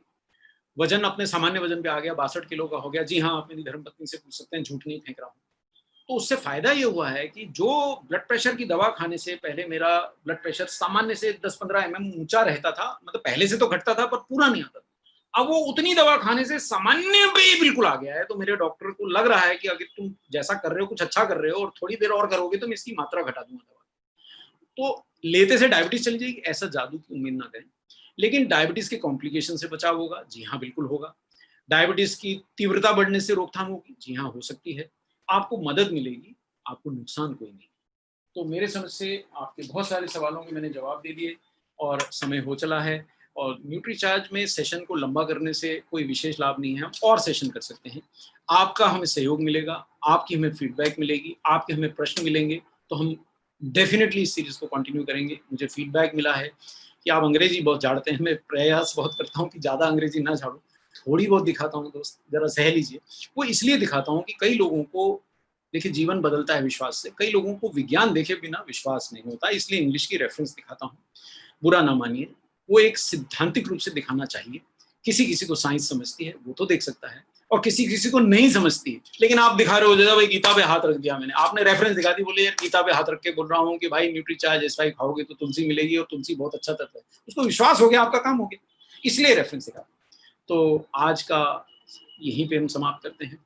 वजन अपने सामान्य वजन पे आ गया, 62 किलो का हो गया। जी हाँ, आप मेरी धर्मपत्नी से पूछ सकते हैं, झूठ नहीं फेंक रहा हूँ। तो उससे फायदा ये हुआ है कि जो ब्लड प्रेशर की दवा खाने से पहले मेरा ब्लड प्रेशर सामान्य से 10-15 mm ऊंचा रहता था, मतलब पहले से तो घटता था पर पूरा नहीं आता था, अब वो उतनी दवा खाने से सामान्य पे बिल्कुल आ गया है। तो मेरे डॉक्टर को लग रहा है कि अगर तुम जैसा कर रहे हो कुछ अच्छा कर रहे हो और थोड़ी देर और करोगे तो मैं इसकी मात्रा घटा दूंगा दवा। तो लेते से डायबिटीज चली जाएगी, ऐसा जादू की उम्मीद ना करें। लेकिन डायबिटीज के कॉम्प्लिकेशन से बचाव होगा? जी हाँ बिल्कुल होगा। डायबिटीज की तीव्रता बढ़ने से रोकथाम होगी? जी हाँ हो सकती है। आपको मदद मिलेगी, आपको नुकसान कोई नहीं। तो मेरे समझ से आपके बहुत सारे सवालों के मैंने जवाब दे दिए और समय हो चला है। और न्यूट्रीचार्ज में सेशन को लंबा करने से कोई विशेष लाभ नहीं है, हम और सेशन कर सकते हैं। आपका हमें सहयोग मिलेगा, आपकी हमें फीडबैक मिलेगी, आपके हमें प्रश्न मिलेंगे, तो हम डेफिनेटली इस सीरीज को कंटिन्यू करेंगे। मुझे फीडबैक मिला है कि आप अंग्रेजी बहुत झाड़ते हैं, मैं प्रयास बहुत करता हूँ कि ज़्यादा अंग्रेजी ना झाड़ूं, थोड़ी बहुत दिखाता हूँ दोस्त, जरा सह लीजिए। वो इसलिए दिखाता हूँ कि कई लोगों को देखिए जीवन बदलता है विश्वास से। कई लोगों को विज्ञान देखे बिना विश्वास नहीं होता, इसलिए इंग्लिश की रेफरेंस दिखाता हूँ। बुरा ना मानिए, वो एक सिद्धांतिक रूप से दिखाना चाहिए। किसी किसी को साइंस समझती है, वो तो देख सकता है, और किसी किसी को नहीं समझती है। लेकिन आप दिखा रहे हो, जैसा भाई गीता पे हाथ रख दिया मैंने, आपने रेफरेंस दिखा दी, बोले यार गीता पे हाथ रख के बोल रहा हूँ कि भाई न्यूट्री चार्ज एस खाओगे तो तुलसी मिलेगी और तुलसी बहुत अच्छा तत्व है, उसको विश्वास हो गया, आपका काम हो गया, इसलिए रेफरेंस दिखा। तो आज का यहीं पे हम समाप्त करते हैं।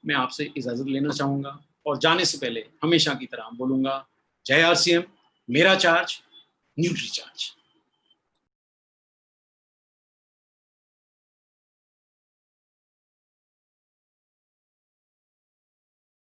मैं आपसे इजाजत लेना चाहूंगा, और जाने से पहले हमेशा की तरह बोलूंगा, जय आरसीएम, मेरा चार्ज, न्यूट्री चार्ज।